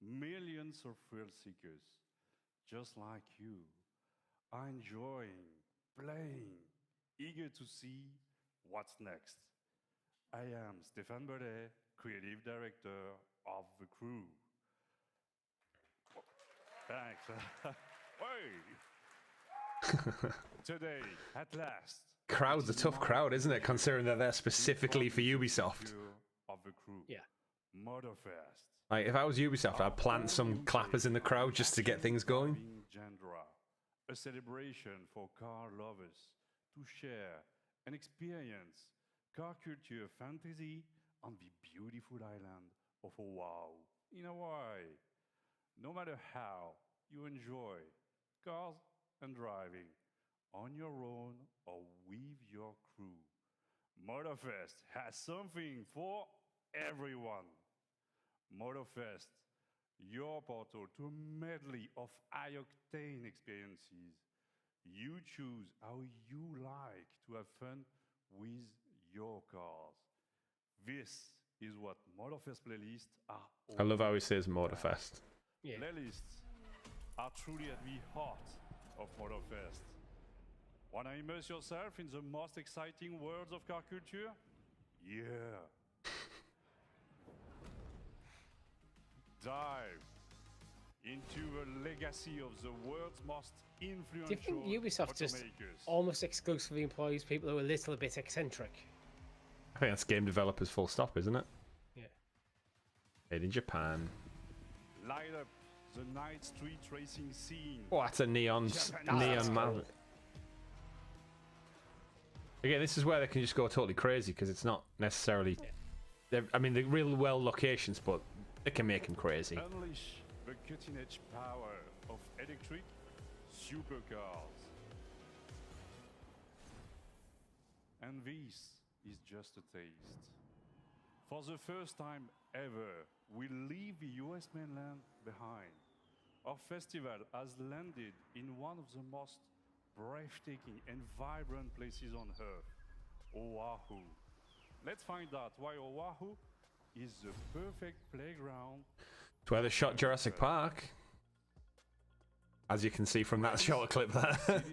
millions of thrill seekers, just like you, are enjoying, playing, eager to see what's next. I am Stéphane Bellet, Creative Director of the Crew. Thanks. Hey! Today, at last. Crowd's a tough crowd, isn't it? Considering that they're specifically for Ubisoft. Of the Crew. Yeah. Motorfest. Like, if I was Ubisoft, I'd plant some clappers in the crowd just to get things going. A celebration for car lovers to share and experience car culture fantasy on the beautiful island of Oahu in Hawaii. No matter how you enjoy cars and driving on your own or with your crew, Motorfest has something for everyone. Motorfest, your portal to a medley of high-octane experiences. You choose how you like to have fun with your cars. This is what Motorfest playlists are all I love how he says Motorfest. Yeah. Playlists are truly at the heart of Motorfest. Want to immerse yourself in the most exciting worlds of car culture? Yeah. Dive into a legacy of the world's most influential. Do you think Ubisoft just almost exclusively employs people who are a little bit eccentric? I think that's game developers full stop, isn't it? Yeah. Made in Japan. Light up the night street racing scene. Oh, that's a neon man. Again, this is where they can just go totally crazy because it's not necessarily. I mean, they're real well locations, but they can make them crazy. Unleash the cutting-edge power of electric supercars. And this is just a taste. For the first time ever, we leave the US mainland behind. Our festival has landed in one of the most breathtaking and vibrant places on Earth, Oahu. Let's find out why Oahu is the perfect playground. It's where they shot Jurassic Park. As you can see from that short clip there.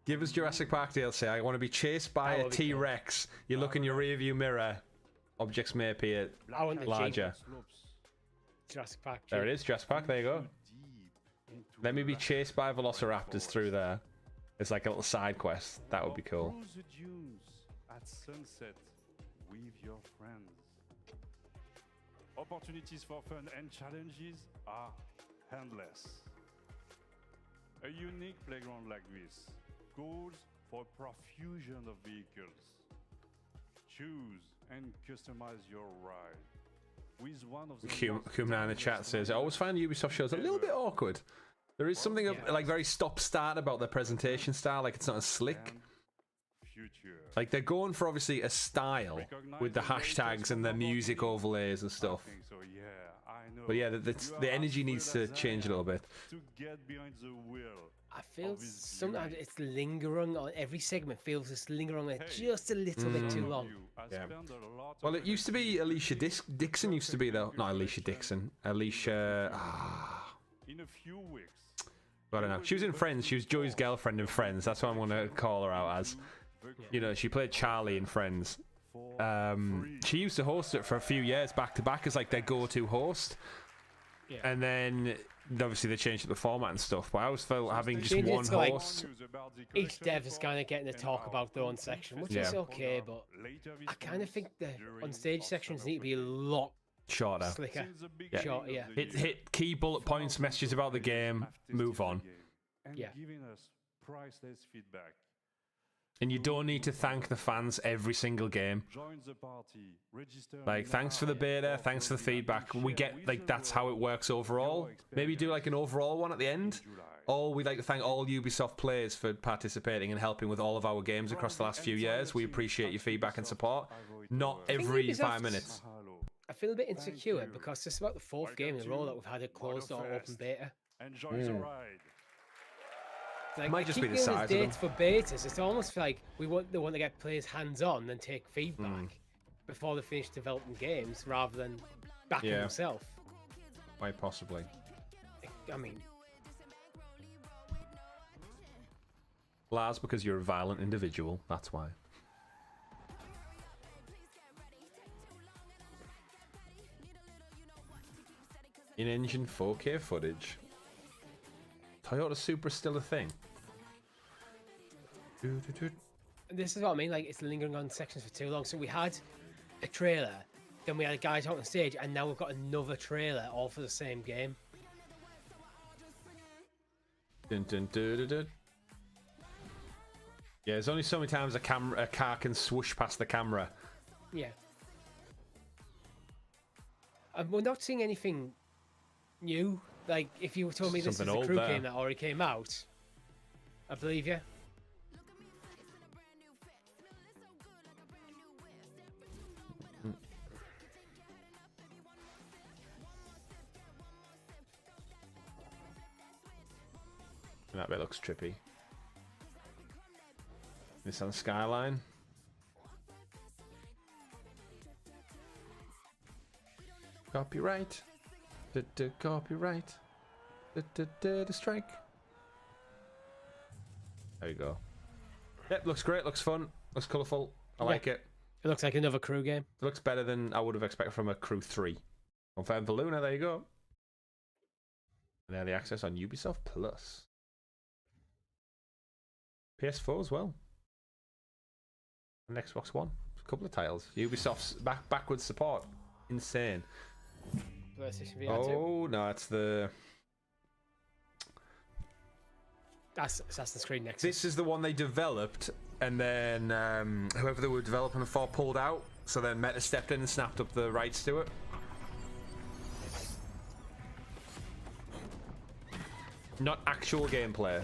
Give us Jurassic Park DLC. I want to be chased by a T-Rex. You look in your rearview mirror. Objects may appear larger. Jurassic Park. There it is, Jurassic Park. There you go. Let me be chased by velociraptors through there. It's like a little side quest. That would be cool. Cruise the dunes at sunset with your friends. Opportunities for fun and challenges are endless. A unique playground like this calls for a profusion of vehicles. Choose and customize your ride with one of the Kumna in the chat says, I always find Ubisoft shows a little bit awkward. There is something like very stop-start about their presentation style, like it's not as slick. Like they're going for obviously a style with the hashtags and the music overlays and stuff. But yeah, the energy needs to change a little bit. I feel sometimes it's lingering on every segment. Feels it's lingering on it just a little bit too long. Yeah. Well, it used to be Alicia Dixon used to be though. Not Alicia Dixon. Alicia. In a few weeks. I don't know. She was in Friends. She was Joey's girlfriend in Friends. That's what I'm going to call her out as. You know, she played Charlie in Friends. She used to host it for a few years back to back as like their go-to host. Yeah. And then obviously they changed the format and stuff. But I always felt having just one host. Each dev is kind of getting to talk about their own section, which is okay. But I kind of think the on-stage sections need to be a lot Shorter. Slicker. Yeah. Shorter, yeah. Hit key bullet points, messages about the game, move on. And Yeah. giving us priceless feedback. And you don't need to thank the fans every single game. Join the party, register Like, thanks for the beta, thanks for the feedback. We get, like, that's how it works overall. Maybe do, like, an overall one at the end. Or we'd like to thank all Ubisoft players for participating and helping with all of our games across the last few years. We appreciate your feedback and support. Not every 5 minutes. I feel a bit insecure because this is about the 4th game in a row that we've had a closed or open beta. Enjoy the ride. Like, Might just be the giving us size of dates for betas. It's almost like they want to get players hands-on and take feedback before they finish developing games, rather than backing themselves. Quite possibly. I mean, Lars, because you're a violent individual, that's why. In-engine 4K footage. Toyota Supra still a thing. this is what I mean. Like, it's lingering on sections for too long. So we had a trailer, then we had a guy talking on stage, and now we've got another trailer, all for the same game. Dun, dun, dun, dun, dun. Yeah, there's only so many times a car can swoosh past the camera. Yeah. And we're not seeing anything new. Like, if you told me this is a Crew game that already came out, I believe you. That bit looks trippy. Nissan Skyline. Copyright. Copyright. The strike. There you go. Yep, looks great, looks fun, looks colourful. I like it. It looks like another Crew game. It looks better than I would have expected from a Crew 3. Confirmed for Luna, there you go. And now the access on Ubisoft Plus. PS4 as well. And Xbox One. A couple of titles. Ubisoft's backwards support. Insane. PlayStation VR 2. Oh, no, it's the... That's Assassin's Creed Nexus. This is the one they developed, and then whoever they were developing it for pulled out, so then Meta stepped in and snapped up the rights to it. Not actual gameplay.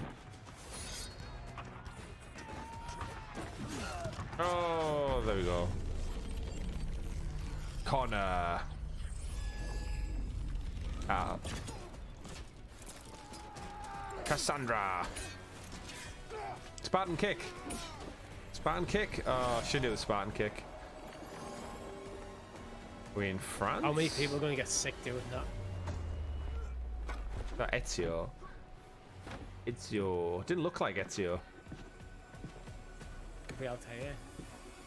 Oh, there we go. Connor. Ah. Cassandra. Spartan kick. Spartan kick. Oh, should do the Spartan kick. We in France? How many people are going to get sick doing that? Ezio. Ezio. Didn't look like Ezio. Could be Altair.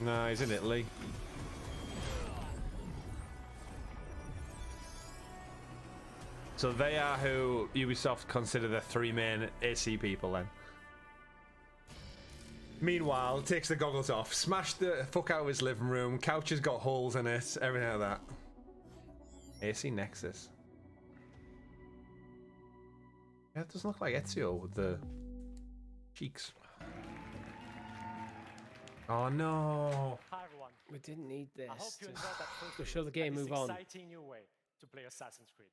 No, he's in Italy. So they are who Ubisoft consider the three main AC people then. Meanwhile, takes the goggles off, smashed the fuck out of his living room, couch has got holes in it, everything like that. AC Nexus. Yeah, it doesn't look like Ezio with the cheeks. Oh no. Hi everyone. We didn't need this. I hope you enjoyed that first We'll show the game, this move on. exciting new way to play Assassin's Creed.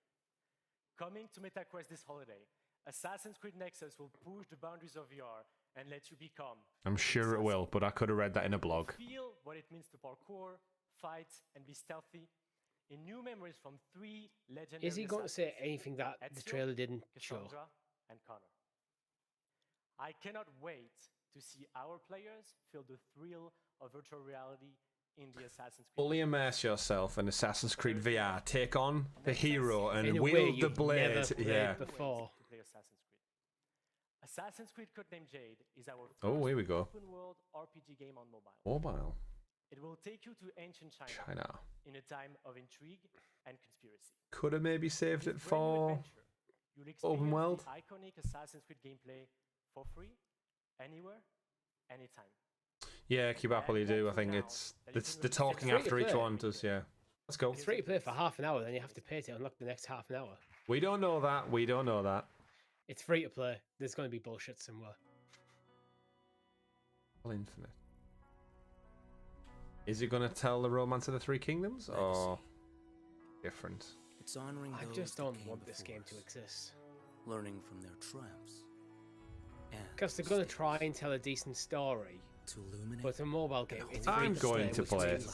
Coming to MetaQuest this holiday, Assassin's Creed Nexus will push the boundaries of VR and let you become. I'm sure it will, but I could have read that in a blog. Feel what it means to parkour, fight, and be stealthy in new memories from three legendary. Is he going to say anything that the trailer didn't show? Cassandra and Connor. I cannot wait to see our players feel the thrill of virtual reality in the Assassin's Creed. Fully immerse yourself in Assassin's Creed VR. Take on the hero and in a wield the blade. Never played Yeah. before. To play Assassin's Creed. Assassin's Creed Codename Jade is our Oh, here we go. open world RPG game on mobile. Mobile. It will take you to ancient China, China. in a time of intrigue and conspiracy. Could have maybe saved it With brand new for adventure, you'll open experience world. the iconic Assassin's Creed gameplay for free, anywhere, anytime. Yeah, keep up while you do. I think it's the talking after each one does. Yeah. Let's go. It's free to play for half an hour, then you have to pay to unlock the next half an hour. We don't know that. We don't know that. It's free to play. There's going to be bullshit somewhere. Well, Infinite. Is it going to tell the Romance of the Three Kingdoms or different? It's honoring I those just that don't came want this before game us, to exist. learning from their triumphs. Because they're going to try and tell a decent story. To illuminate. But a mobile game, it's I'm free going to play it.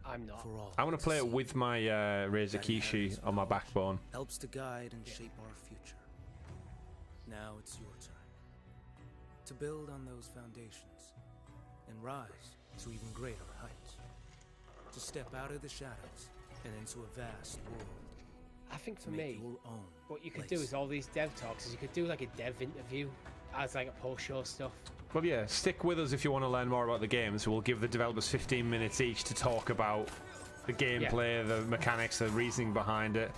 I'm not. I want to play it with my Razer Kishi on my backbone. Helps to guide and shape our future. Now it's your turn to build on those foundations and rise to even greater heights. To step out of the shadows and into a vast world. I think for to make me, your own what you could place. do is all these dev talks. Is you could do like a dev interview as like a post-show stuff. Well, yeah, stick with us if you want to learn more about the games. We'll give the developers 15 minutes each to talk about the gameplay, the mechanics, the reasoning behind it.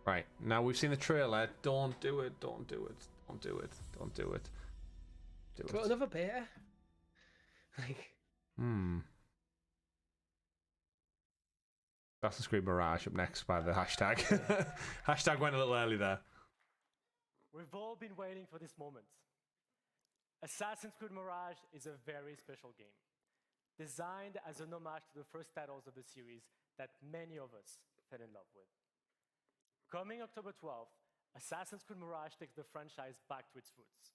Right, now we've seen the trailer. Don't do it, don't do it, don't do it, don't do it. Do Got it. another beta? Like, Assassin's Creed Mirage up next by the hashtag. Hashtag went a little early there. We've all been waiting for this moment. Assassin's Creed Mirage is a very special game, designed as an homage to the first titles of the series that many of us fell in love with. Coming October 12th, Assassin's Creed Mirage takes the franchise back to its roots.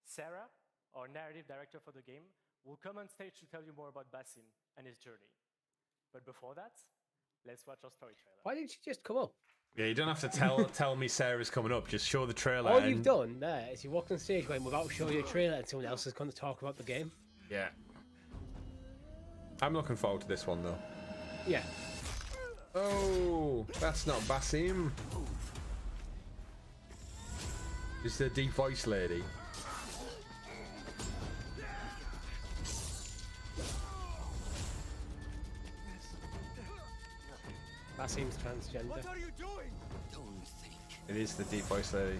Sarah, our narrative director for the game, will come on stage to tell you more about Basim and his journey. But before that, let's watch our story trailer. why didn't you just come up? Yeah, you don't have to tell me Sarah's coming up. Just show the trailer. All you've done there is you walked on stage going without showing you a trailer and someone else is going to talk about the game. Yeah. I'm looking forward to this one though. Yeah. Oh, that's not Basim. It's the deep voice lady. That seems transgender. What are you doing? Don't think. It is the deep voice lady.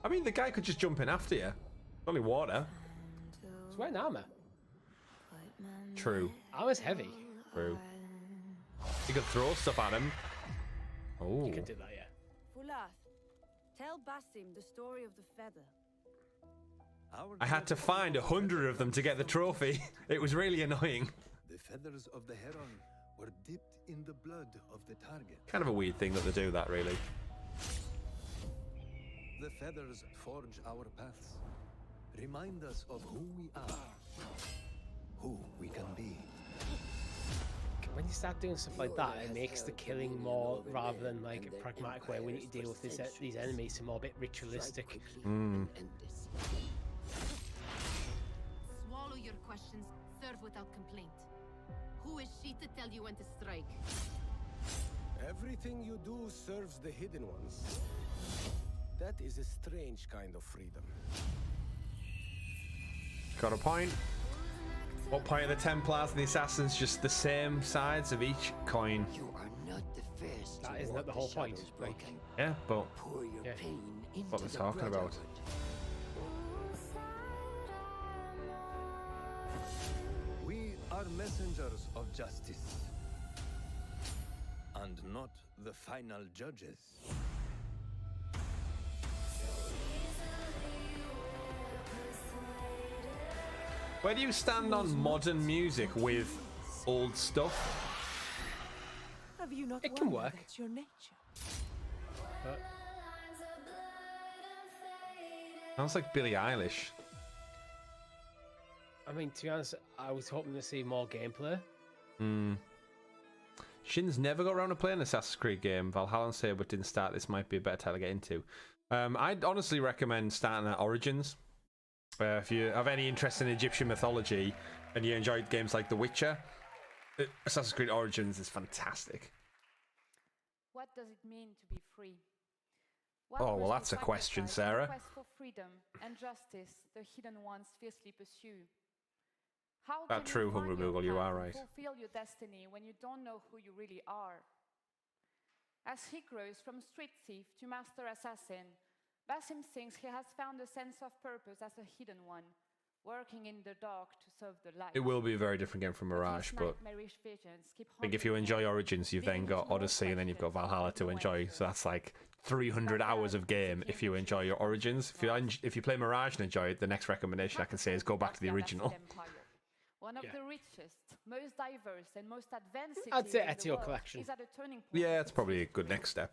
I mean, the guy could just jump in after you. It's only water. It's wearing armor. True. Armor's heavy. True. You could throw stuff at him. Oh. You can do that, yeah. Fulath, tell Basim the story of the feather. I had to find 100 of them to get the trophy. It was really annoying. The feathers of the heron were dipped in the blood of the target. Kind of a weird thing that they do that, really. The feathers forge our paths, remind us of who we are, who we can be. When you start doing stuff like that, it makes the killing more, rather than like a pragmatic way we need to deal with these enemies, to more a bit ritualistic. Swallow your questions, serve without complaint. Who is she to tell you when to strike? Everything you do serves the hidden ones. That is a strange kind of freedom. Got a point. What point are the Templars and the Assassins just the same sides of each coin? You are not the first. That isn't that the whole point? Like, yeah, but pour your pain into what they're the talking about. brotherhood. We are messengers of justice, and not the final judges. Where do you stand on modern music with old stuff? Have you not It can wondered work. at your nature? but Sounds like Billie Eilish. I mean, to be honest, I was hoping to see more gameplay. Shin's never got around to playing an Assassin's Creed game. Valhalla and Saber didn't start. This might be a better title to get into. I'd honestly recommend starting at Origins. If you have any interest in Egyptian mythology and you enjoyed games like The Witcher, Assassin's Creed Origins is fantastic. What does it mean to be free? Oh, well, that's a question, Sarah. Quest for freedom and justice the hidden ones fiercely pursue. How That's can true, you find Hungry your Moogle, you path are and right. fulfill your destiny when you don't know who you really are? As he grows from street thief to master assassin, Basim thinks he has found a sense of purpose as a hidden one, working in the dark to serve the light. It will be a very different game from Mirage, but I think if you enjoy Origins, you've then got Odyssey and then you've got Valhalla to enjoy. So that's like 300 hours of game if you enjoy your Origins. If you play Mirage and enjoy it, the next recommendation I can say is go back to the original. One of the richest, most diverse, and most advanced cities I'd say in that's the your world collection. is at a turning point. Yeah, it's probably a good next step.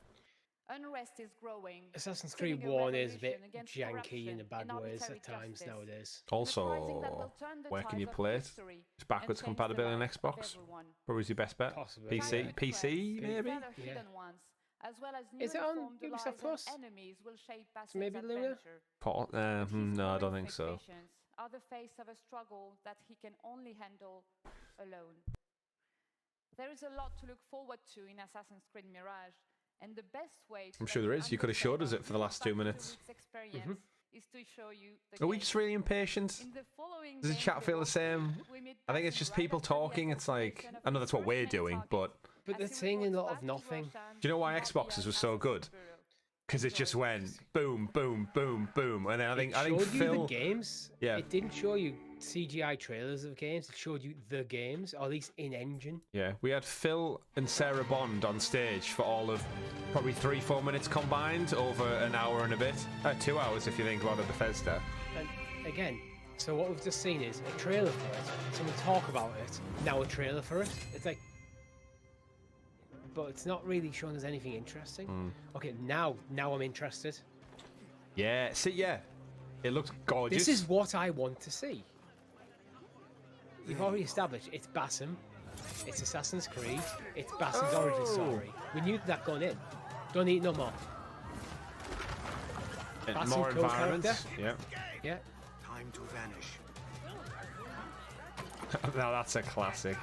Unrest is growing. Assassin's stemming Creed a 1 is a bit revolution against janky in corruption a bad and ways arbitrary at times justice. nowadays. Also, Uprising that will turn the where can you tides of play it? history It's backwards and change compatibility on the life of Xbox. everyone. Probably your best bet. Possibly, PC, yeah. PC maybe. Instead of hidden ones, as well as new Is it on informed allies Ubisoft Plus? and enemies will shape Basim's maybe Luna? adventure. No, I don't think so. Expectations are the face of a struggle that he can only handle alone. There is a lot to look forward to in Assassin's Creed Mirage, and the best way to I'm sure there is. You could have showed us it for the last 2 minutes. Experience is to show you the Are we game. just really impatient? In the following Does the game chat feel the same? we meet I think it's just people talking. It's like, I know that's what we're doing, but But they're saying a lot of nothing. do you know why Xboxes was so good? Because it just went boom, boom, boom, boom, and then I think showed you Phil. the games. Yeah. It didn't show you CGI trailers of games. It showed you the games, or at least in engine. Yeah, we had Phil and Sarah Bond on stage for all of probably 3-4 minutes combined over an hour and a bit. 2 hours if you think about it, Bethesda. And again, so what we've just seen is a trailer for it. Someone talk about it. Now a trailer for it. It's like, but it's not really showing us anything interesting. Okay, now I'm interested. Yeah, see, yeah, it looks gorgeous. This is what I want to see. You've already established it's Basim, it's Assassin's Creed, it's Basim's origin story. We knew that going in. Don't need no more. And Basim, more cool environments. character. Yeah. Yeah. Time to vanish. Now that's a classic.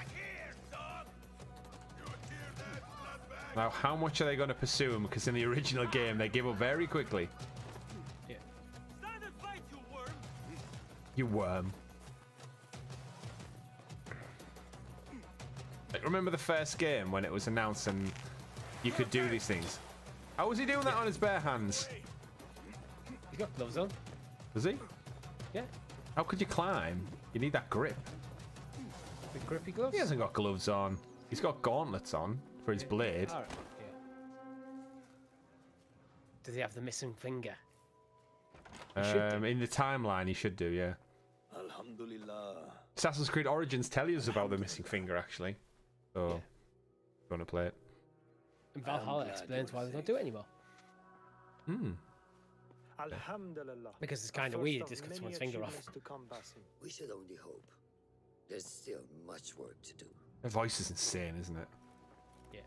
Now, how much are they going to pursue him? Because in the original game, they give up very quickly. Yeah. You worm. Like, remember the first game when it was announced and you could do these things? How was he doing that on his bare hands? He's got gloves on. Does he? Yeah. How could you climb? You need that grip. The grippy gloves. He hasn't got gloves on. He's got gauntlets on for his blade. All right. Yeah. Does he have the missing finger? In the timeline, he should do, yeah. Alhamdulillah. Assassin's Creed Origins tell us about the missing finger, actually. So, you want to play it? And Valhalla explains why they don't do it anymore. Alhamdulillah. Because it's kind of weird. Just cut someone's finger off. We should only hope. There's still much work to do. Her voice is insane, isn't it? Yeah.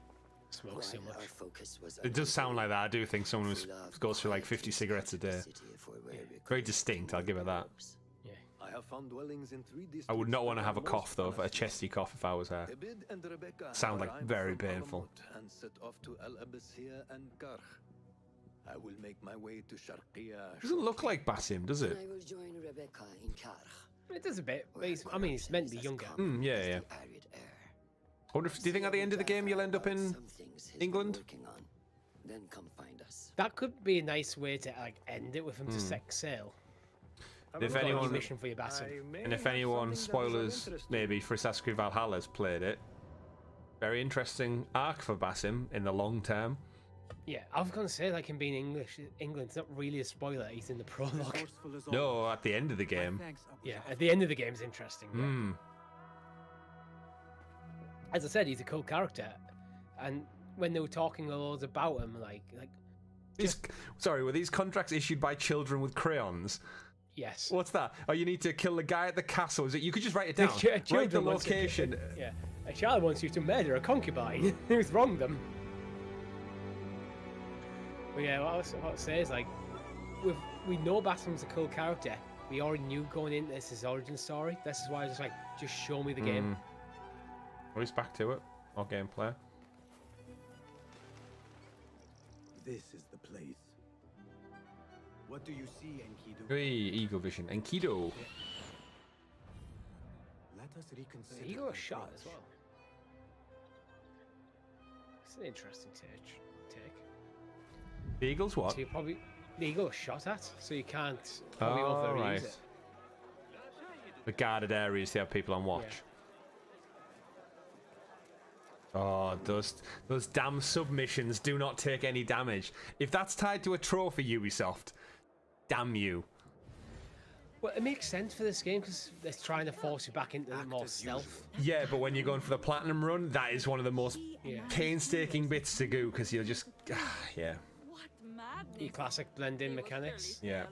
Smokes so While much. our focus was It does sound like that. I do think someone goes through like 50 cigarettes a day. Very distinct, I'll give it that. Yeah. I have found dwellings in 3 districts. I would not want to have a cough, though, a chesty cough if I was her. Abid and Rebecca Sound like arrived very from painful. Alamut and set off to Al Abyssiya and Karh. I will make my way to Sharqiya. Doesn't look like Basim, does it? I will join Rebecca in Karh. It does a bit. But I mean, it's meant to be younger. Yeah. Arid air. I wonder if, do you think at the end of the game you'll end up in Some things he's been England? working on. Then come find us. That could be a nice way to like end it with him to set sail. If Got a new anyone, mission for you, Basim. and if anyone, spoilers, maybe for Assassin's Creed Valhalla's played it, very interesting arc for Basim in the long term. Yeah, I was gonna say like him being England's not really a spoiler. He's in the prologue. No, at the end of the game. Yeah, at the end of the game is interesting. Yeah. As I said, he's a cool character, and when they were talking loads about him, like Sorry, were these contracts issued by children with crayons? yes, What's that? Oh, you need to kill the guy at the castle. Is it? You could just write it down. Write the children wants you to- location. yeah, a child wants you to murder a concubine. Who's wrong them? But yeah, what I would say is like, we know Basim's a cool character. We already knew going into this his origin story. This is why I was just like, just show me the game. Well, he's back to it. Or gameplay. This is the place. What do you see, Enkidu? Hey, Eagle Vision. Enkidu. Let us reconsider. He got a the shot approach. as well. It's an interesting take. take. The eagle's what? So the eagle was shot at, so you can't probably overuse it. The guarded areas, they have people on watch. Yeah. Oh, those damn submissions do not take any damage. If that's tied to a trophy, Ubisoft, damn you. Well, it makes sense for this game because they're trying to force you back into more stealth. Yeah, but when you're going for the platinum run, that is one of the most painstaking bits to do because you'll just, yeah. Your classic blend-in mechanics. Yeah.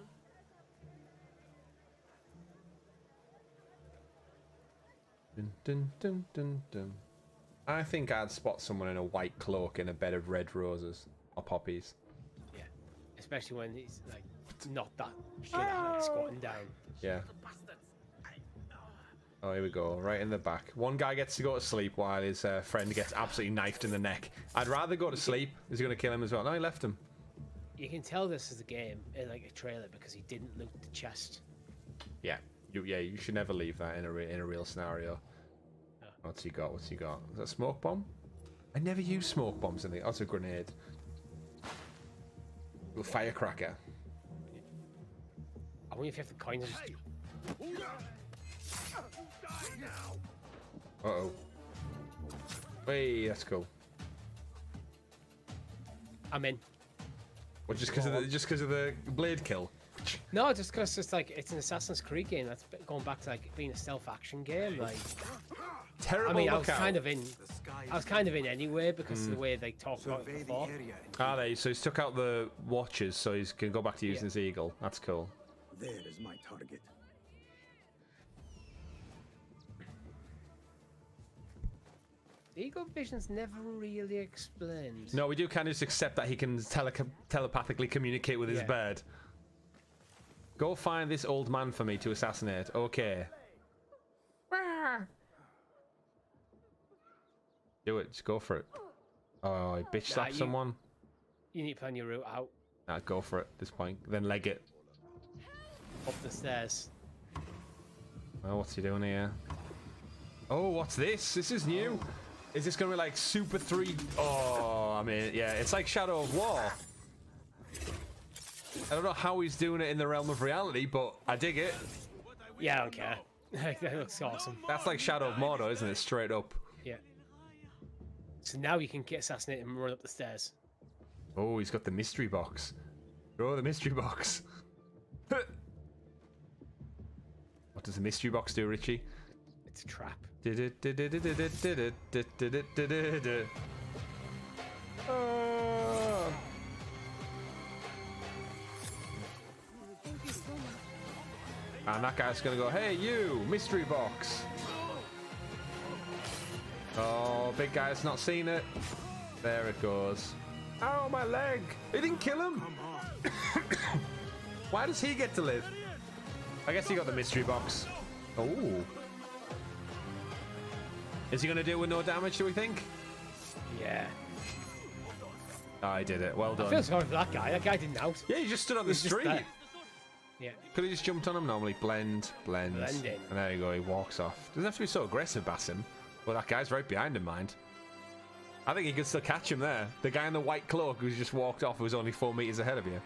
Dun, dun, dun, dun, dun. I think I'd spot someone in a white cloak in a bed of red roses or poppies. Yeah, especially when he's like not that good at like squatting down. Yeah. Oh, here we go. Right in the back. One guy gets to go to sleep while his friend gets absolutely knifed in the neck. I'd rather go to sleep. Is he going to kill him as well? No, he left him. You can tell this is a game in like a trailer because he didn't loot the chest. Yeah. You should never leave that in a real scenario. No. What's he got? What's he got? Is that a smoke bomb? I never use smoke bombs in the. Oh, it's a grenade. A firecracker. I wonder if you have the coins. Uh-oh. Hey, that's cool. I'm in. Well, just because of the blade kill? No, just because it's like it's an Assassin's Creed game that's going back to like being a stealth action game. Like, terrible. I mean, I was kind of in anyway because of the way they talked about it before. Are they? So he's took out the watches, so he can go back to using his eagle. That's cool. There is my target. Eagle vision's never really explained. No, we do kind of just accept that he can telepathically communicate with his bird. Go find this old man for me to assassinate. Okay. Do it. Just go for it. Oh, I bitch slapped someone. You need to plan your route out. Nah, go for it at this point. Then leg it. Up the stairs. Oh, what's he doing here? Oh, what's this? This is new. Is this going to be like Super 3? Oh, I mean, yeah, it's like Shadow of War. I don't know how he's doing it in the realm of reality, but I dig it. Yeah, I don't care. That looks awesome. That's like Shadow of Mordor, isn't it? Straight up. Yeah. So now you can get assassinated and run up the stairs. Oh, he's got the mystery box. Throw the mystery box. What does the mystery box do, Richie? It's a trap. Oh. And that guy's gonna go, hey you, mystery box. Oh, big guy's not seen it. There it goes. Ow, my leg. It didn't kill him. Why does he get to live? I guess he got the mystery box. Oh. Is he going to do it with no damage, do we think? Yeah. Oh, I did it. Well done. I feel sorry for that guy. That guy didn't out. Yeah, he just stood on the street. Yeah. Could he just jumped on him normally? Blend. Blend in. And there you go, he walks off. Doesn't have to be so aggressive, Basim. Well, that guy's right behind him, mind. I think he could still catch him there. The guy in the white cloak who's just walked off was only 4 meters ahead of you.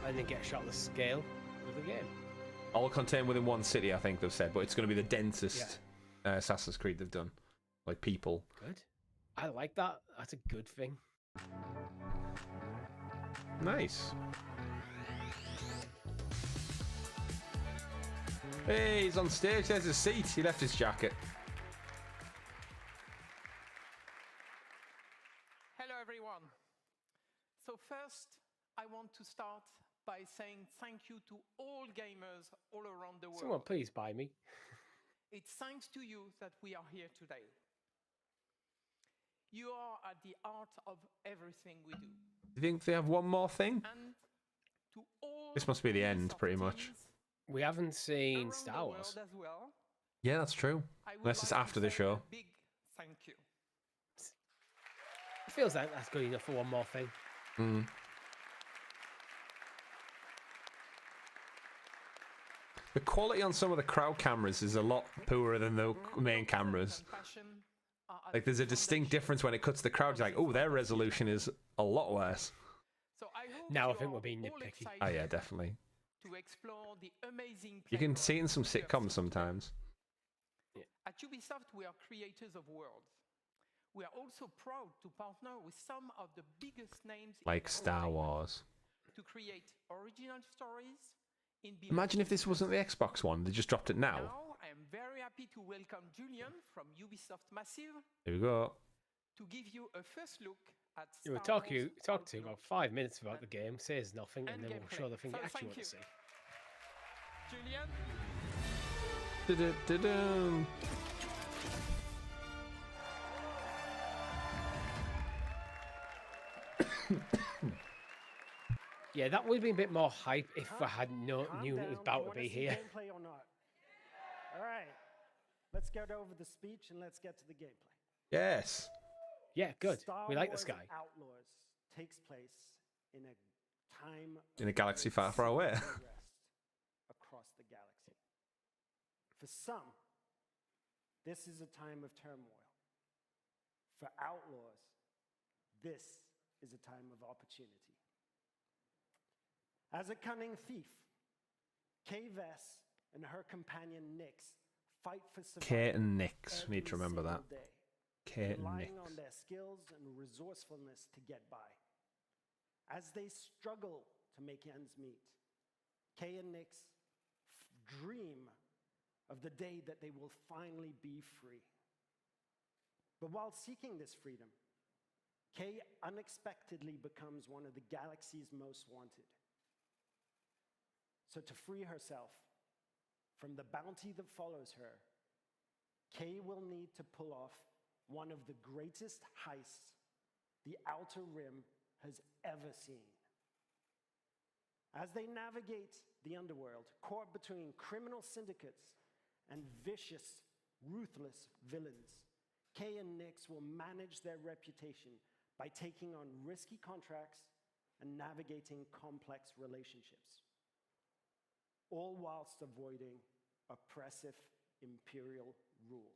I didn't get a shot at the scale of the game. All contained within one city, I think they've said, but it's going to be the densest Assassin's Creed they've done. Like people. Good. I like that. That's a good thing. Nice. Hey, he's on stage. There's his seat. He left his jacket. Hello, everyone. So first, I want to start by saying thank you to all gamers all around the world. Someone please buy me. It's thanks to you that we are here today. You are at the heart of everything we do. Do you think they have one more thing? And to all this must be the end, pretty much. We haven't seen Star Wars. As well, yeah, that's true. Unless it's after the show. Big thank you. It feels like that's good enough for one more thing. Mm. The quality on some of the crowd cameras is a lot poorer than the main cameras. Like, there's a distinct difference when it cuts the crowd. You're like, oh, their resolution is a lot worse. So I hope now I think we're being nitpicky. Oh yeah, definitely. To explore the amazing You can see it in some sitcoms sometimes. At Ubisoft, we are creators of worlds. We are also proud to partner with some of the biggest names Like Star Wars. to create original stories. Imagine if this wasn't the Xbox One. They just dropped it now. Now, I am very happy to welcome Julian from Ubisoft Massive Here we go. to give you a first look at You were talk to about 5 minutes about the game, says nothing, and then we'll show the thing you actually want to see. Julian? Da-da-da-dum. Yeah, that would have been a bit more hype if I had knew it was about to be here. Gameplay or not? All right, let's get over the speech and let's get to the gameplay. Yes. Yeah, good. Star We like Wars this guy. Outlaws takes place in a time In a galaxy far, far away. across the galaxy. For some, this is a time of turmoil. For outlaws, this is a time of opportunity. As a cunning thief, Kay Vess and her companion Nyx fight for survival. Kate and Nyx. Need to every remember that. single day, Kate and relying Nyx. on their skills and resourcefulness to get by. As they struggle to make ends meet, Kay and Nyx dream of the day that they will finally be free. But while seeking this freedom, Kay unexpectedly becomes one of the galaxy's most wanted. So to free herself from the bounty that follows her, Kay will need to pull off one of the greatest heists the Outer Rim has ever seen. As they navigate the underworld, caught between criminal syndicates and vicious, ruthless villains, Kay and Nyx will manage their reputation by taking on risky contracts and navigating complex relationships, all whilst avoiding oppressive imperial rule.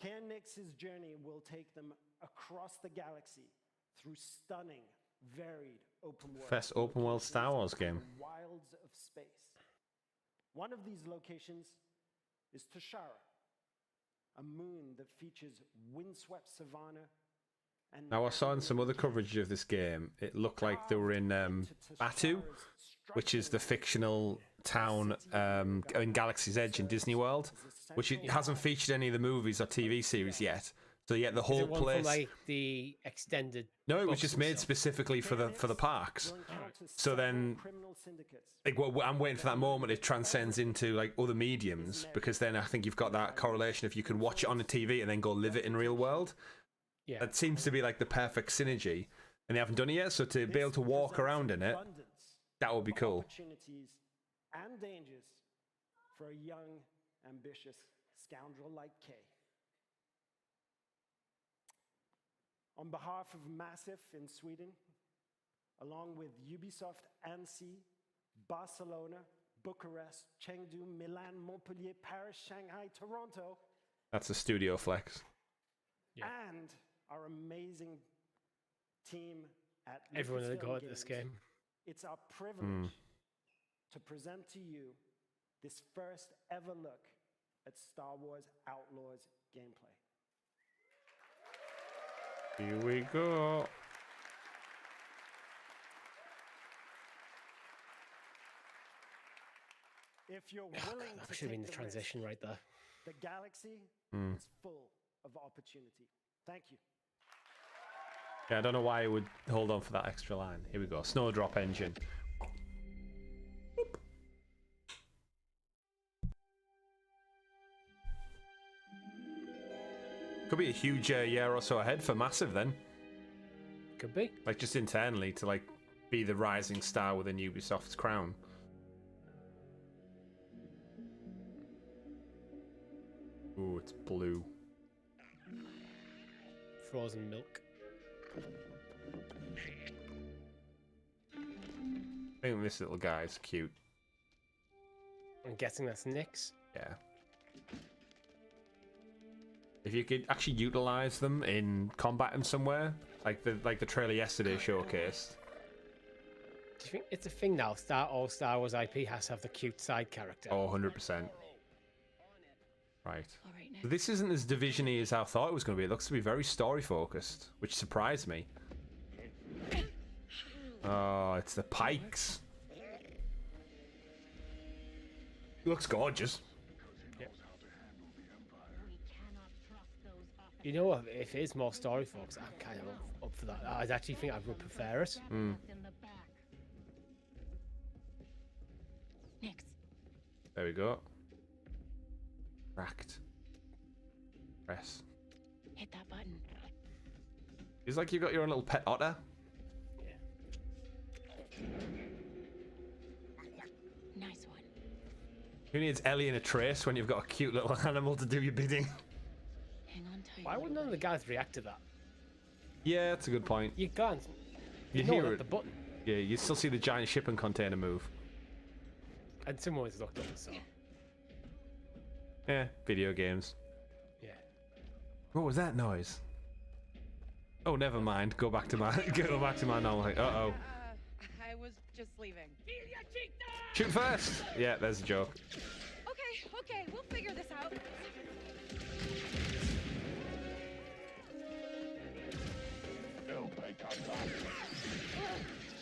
Kay and Nyx's journey will take them across the galaxy through stunning, varied open world. First open world Star Wars game. Wilds of space. One of these locations is Tashara, a moon that features windswept savanna. And Now, I saw in some other coverage of this game, it looked like they were in Batu, which is the fictional town in Galaxy's Edge in Disney World, which it hasn't featured any of the movies or TV series yet. So yeah, the whole place. From, like, the extended. No, it was just made specifically for the parks. So then, like, well, I'm waiting for that moment it transcends into like other mediums, because then I think you've got that correlation if you could watch it on the TV and then go live it in real world. Yeah, that seems to be like the perfect synergy, and they haven't done it yet. So to be able to walk around in it, that would be cool. Opportunities and dangers for a young, ambitious scoundrel like Kay. On behalf of Massive in Sweden, along with Ubisoft Annecy, Barcelona, Bucharest, Chengdu, Milan, Montpellier, Paris, Shanghai, Toronto. That's a studio flex. And our amazing team at everyone that Lucasfilm got Games. this game. It's our privilege to present to you this first ever look at Star Wars Outlaws gameplay. Here we go. If you're willing that to should have been take the the transition risk, right there. the galaxy is full of opportunity. Thank you. Yeah, I don't know why it would hold on for that extra line. Here we go. Snowdrop engine. Boop. Could be a huge year or so ahead for Massive then. Could be. Like just internally to like be the rising star within Ubisoft's crown. Ooh, it's blue. Frozen milk. I think this little guy is cute. I'm guessing that's Nyx. Yeah. If you could actually utilize them in combat in somewhere, like the trailer yesterday showcased. Do you think it's a thing now? All Star Wars IP has to have the cute side character. Oh, 100%. Right. So this isn't as Division-y as I thought it was going to be. It looks to be very story-focused, which surprised me. Oh, it's the Pikes. He looks gorgeous. Yeah. You know what? If it is more story-focused, I'm kind of up for that. I actually think I would prefer it. There we go. Racked. Press. Hit that button. It's like you got your own little pet otter. Nice one. Who needs Ellie in a trace when you've got a cute little animal to do your bidding? Hang on tight. Why would none of the guys react to that? Yeah, that's a good point. You can't. You know hear that it. the button. Yeah, you still see the giant shipping container move. And someone's looked up, so. Yeah, video games. Yeah. What was that noise? Oh, never mind. Go back to my normal thing. Uh-oh. I was just leaving. Shoot first! Yeah, there's a joke. Okay, we'll figure this out.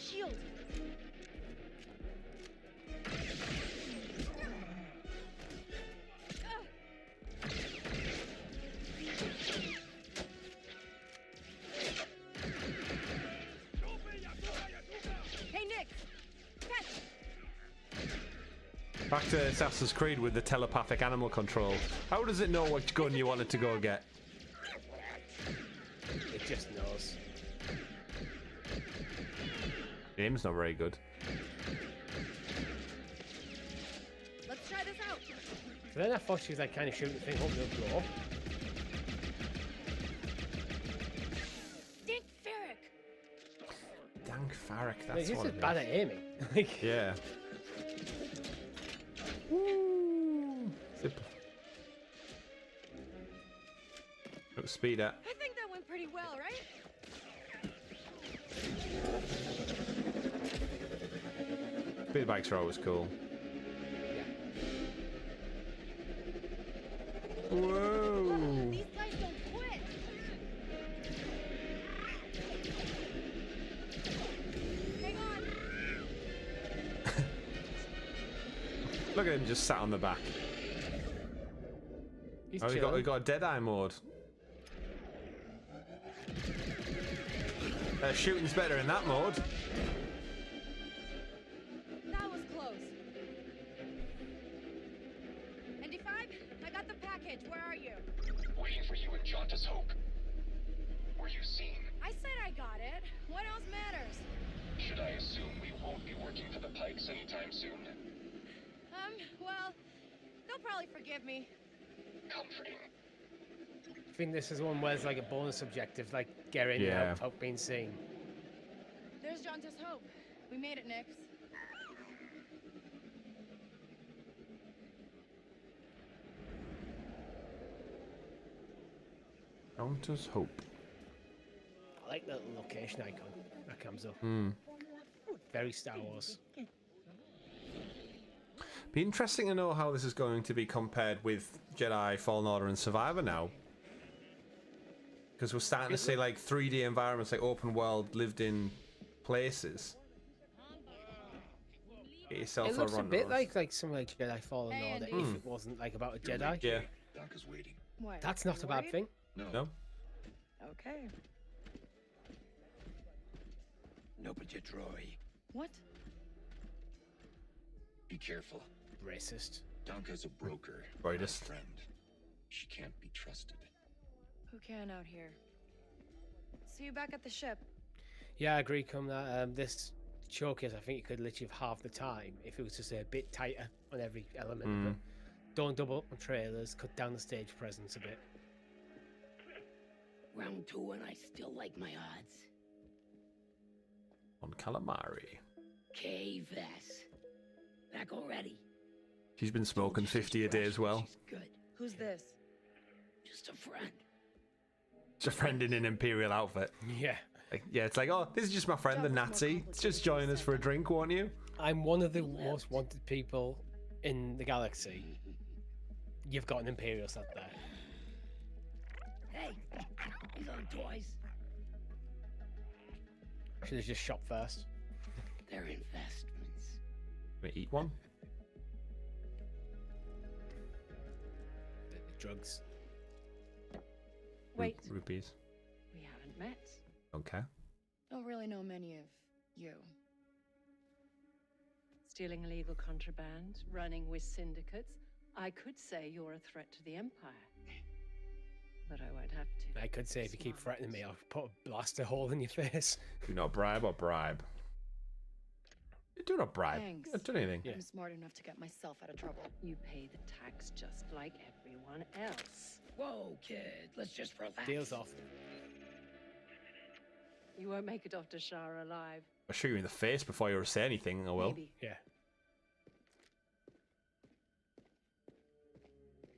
Shield. Hey, Nick. Catch. Back to Assassin's Creed with the telepathic animal control. How does it know which gun you want it to go get? It just knows. Game's not very good. Let's try this out. So then I thought she was like kind of shooting the thing up the floor. Dink Ferric. Dank Farrick, Like, that's he's what just it bad is. at aiming. Like, Yeah. Woo! Zip. Oh, speed up. I think that went pretty well, right? Speed bikes are always cool. Whoa! These guys don't quit. Hang on. Look at him just sat on the back. He's Oh, we got a Deadeye mode. Shooting's better in that mode. That was close. ND5, I got the package. Where are you? Waiting for you in Jauntus Hope. Were you seen? I said I got it. What else matters? Should I assume we won't be working for the Pikes anytime soon? Well, they'll probably forgive me. Comforting. I think this is one where it's like a bonus objective, like get in Yeah. out without being seen. There's Jauntus Hope. We made it, Nix. Jauntus Hope. I like that location icon that comes up. Hmm. Very Star Wars. Be interesting to know how this is going to be compared with Jedi Fallen Order and Survivor now. Because we're starting to see like 3D environments, like open world, lived in places. Get yourself It looks a run bit those. like something like Jedi Fallen Order if it wasn't like about a Jedi. Yeah. Donka's waiting. What? That's not a bad thing. No. Okay. No, but you Troy. What? Be careful. Racist. Donka's a broker. Brightest. Not a friend. She can't be trusted. Who can out here? See you back at the ship. Yeah, I agree. Come that this showcase, I think you could literally have half the time if it was just a bit tighter on every element of it. Don't double up on trailers. Cut down the stage presence a bit. Round 2 and I still like my odds. On calamari. K-Vess. Back already. She's been smoking 50 a day as well. Good. Who's this? just a friend. It's a friend in an Imperial outfit. Yeah. Like, yeah, it's like, oh, this is just my friend, the Nazi. Just join us for a drink, won't you? I'm one of the most wanted people in the galaxy. You've got an Imperial sat there. Hey, he's on toys. Should have just shop first. They're investments. Can we eat one? Drugs. Wait. Rupees. We haven't met. Okay. Don't really know many of you. Stealing illegal contraband, running with syndicates. I could say you're a threat to the Empire. But I won't have to. I could say if you keep threatening me, I'll put a blaster hole in your face. Do not bribe or bribe. Do not bribe. Thanks. Don't do anything. I'm smart enough to get myself out of trouble. You pay the tax just like everyone else. Whoa, kid, let's just relax. Deal's off. You won't make it off to Shara alive. I'll shoot you in the face before you say anything, I will. Maybe. Yeah.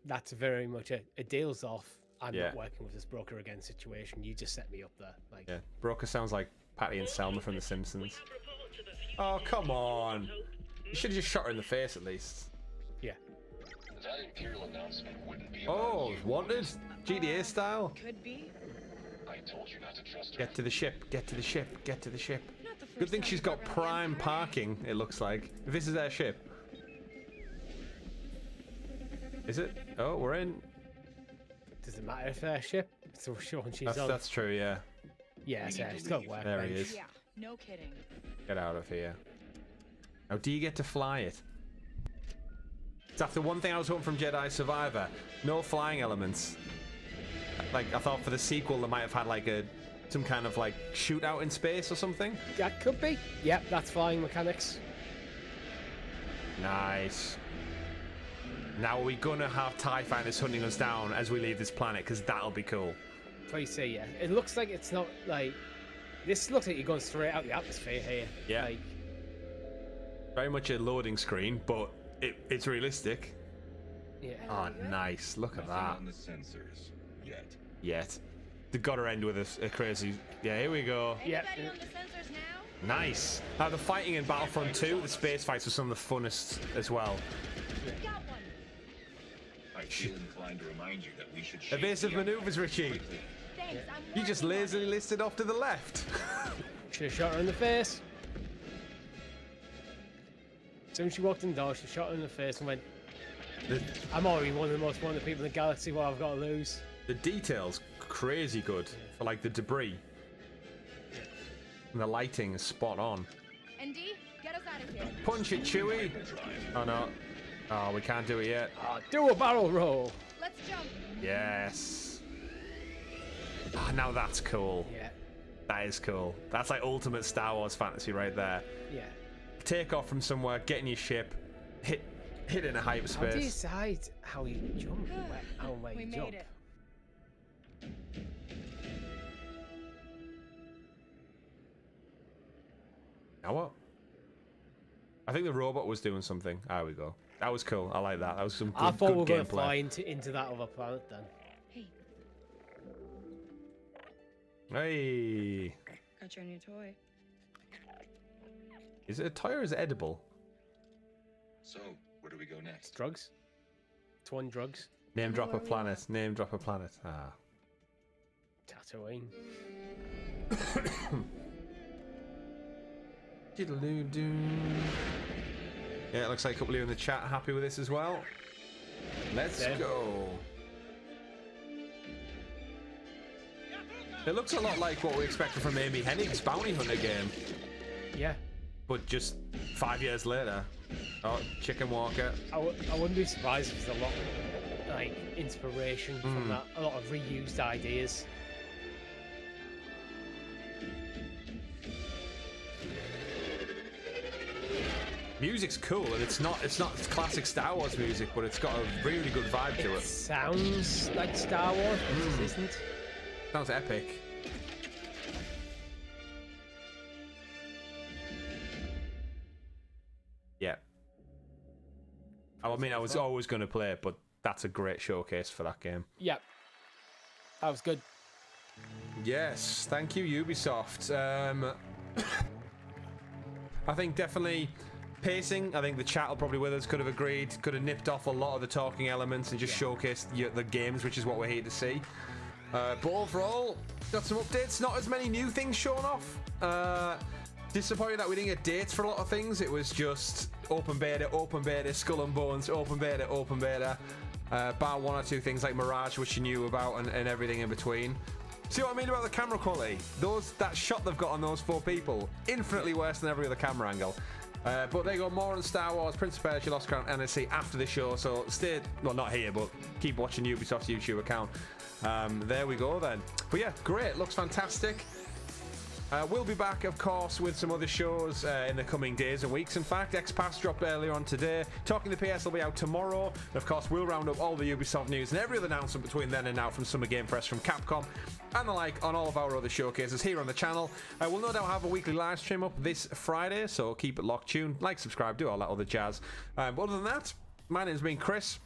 That's very much a deal's off. I'm not working with this broker again situation. You just set me up there. Like, yeah. Broker sounds like Patty and Selma from The Simpsons. Oh, come on. You should have just shot her in the face at least. Yeah. That Imperial announcement wouldn't be Oh, wanted? GTA style? Could be. I told you not to trust her. Get to the ship, get to the ship, get to the ship. Good thing she's got prime parking, it looks like. If this is their ship. Is it? Oh, we're in. Does it matter if they're ship? So sure, she's on. That's true, yeah. Yeah, so she's got work. There he is. Yeah, no kidding. Get out of here. Now, do you get to fly it? That's the one thing I was hoping from Jedi Survivor. No flying elements. Like, I thought for the sequel they might have had like some kind of like shootout in space or something. That could be. Yep, that's flying mechanics. Nice. Now are we gonna have TIE fighters hunting us down as we leave this planet? Because that'll be cool. Please say yeah. It looks like it's not like... This looks like you're going straight out the atmosphere here. Yeah. Like, very much a loading screen, but it's realistic. Yeah. Oh, nice. Look at that. On the sensors Yet. They've got to end with a crazy... Yeah, here we go. Yeah. Anybody on the sensors now? Nice. Now, the fighting in Battlefront 2, the space fights were some of the funnest as well. Got one. I feel inclined to remind you that we should... Evasive maneuvers, Richie. Thanks, You just lazily listed off to the left. should have shot her in the face. As soon as she walked in the door, she shot her in the face and went, I'm already one of the most wanted people in the galaxy, what I've got to lose. The details, crazy good. For like the debris. And the lighting is spot on. ND, get us out of here. Punch it, Chewie. Oh, no. Oh, we can't do it yet. Do a barrel roll. Let's jump. Yes. Ah, now that's cool. Yeah. That is cool. That's like ultimate Star Wars fantasy right there. Yeah. Take off from somewhere, get in your ship, hit in a hyperspace. How do you decide how you jump? Where you jump? Made it. Now what? I think the robot was doing something. There we go. That was cool. I like that. That was some good, I thought we were going to gameplay. fly into that other planet then. Hey. Got your new toy. Is it a toy or is it edible? So, where do we go next? Drugs. It's one drugs. Name drop a planet. Name drop a planet. Ah. Tatooine. Diddle-doo-doo. Yeah, it looks like a couple of you in the chat are happy with this as well. Let's go. It looks a lot like what we expected from Amy Hennig's Bounty Hunter game. Yeah. But just 5 years later. Oh, Chicken Walker. I wouldn't be surprised if there's a lot of like inspiration from that. A lot of reused ideas. Music's cool, and it's not classic Star Wars music, but it's got a really good vibe to it. Sounds like Star Wars, but it isn't. Sounds epic. Yeah. I mean, I was always going to play it, but that's a great showcase for that game. Yep. That was good. Yes, thank you, Ubisoft. I think definitely pacing. I think the chat probably with us could have agreed, could have nipped off a lot of the talking elements and just showcased the games, which is what we're here to see. But overall, got some updates. Not as many new things shown off. Disappointed that we didn't get dates for a lot of things. It was just open beta, Skull and Bones, open beta. Bar one or two things like Mirage, which you knew about, and everything in between. See what I mean about the camera quality? That shot they've got on those 4 people, infinitely worse than every other camera angle. But there you go, more on Star Wars, Prince of Persia, Lost Crown, NSC after the show. So stay, well, not here, but keep watching Ubisoft's YouTube account. There we go then. But yeah, great, looks fantastic. We'll be back, of course, with some other shows in the coming days and weeks. In fact, X-Pass dropped earlier on today. Talking the PS will be out tomorrow. And of course, we'll round up all the Ubisoft news and every other announcement between then and now from Summer Game Fest, from Capcom, and the like on all of our other showcases here on the channel. We'll no doubt have a weekly live stream up this Friday, so keep it locked, tuned, like, subscribe, do all that other jazz. But other than that, my name's been Chris.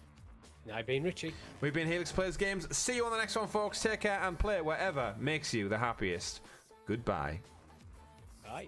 I've been Richie. We've been Helix Plays Games. See you on the next one, folks. Take care and play wherever makes you the happiest. Goodbye. Bye.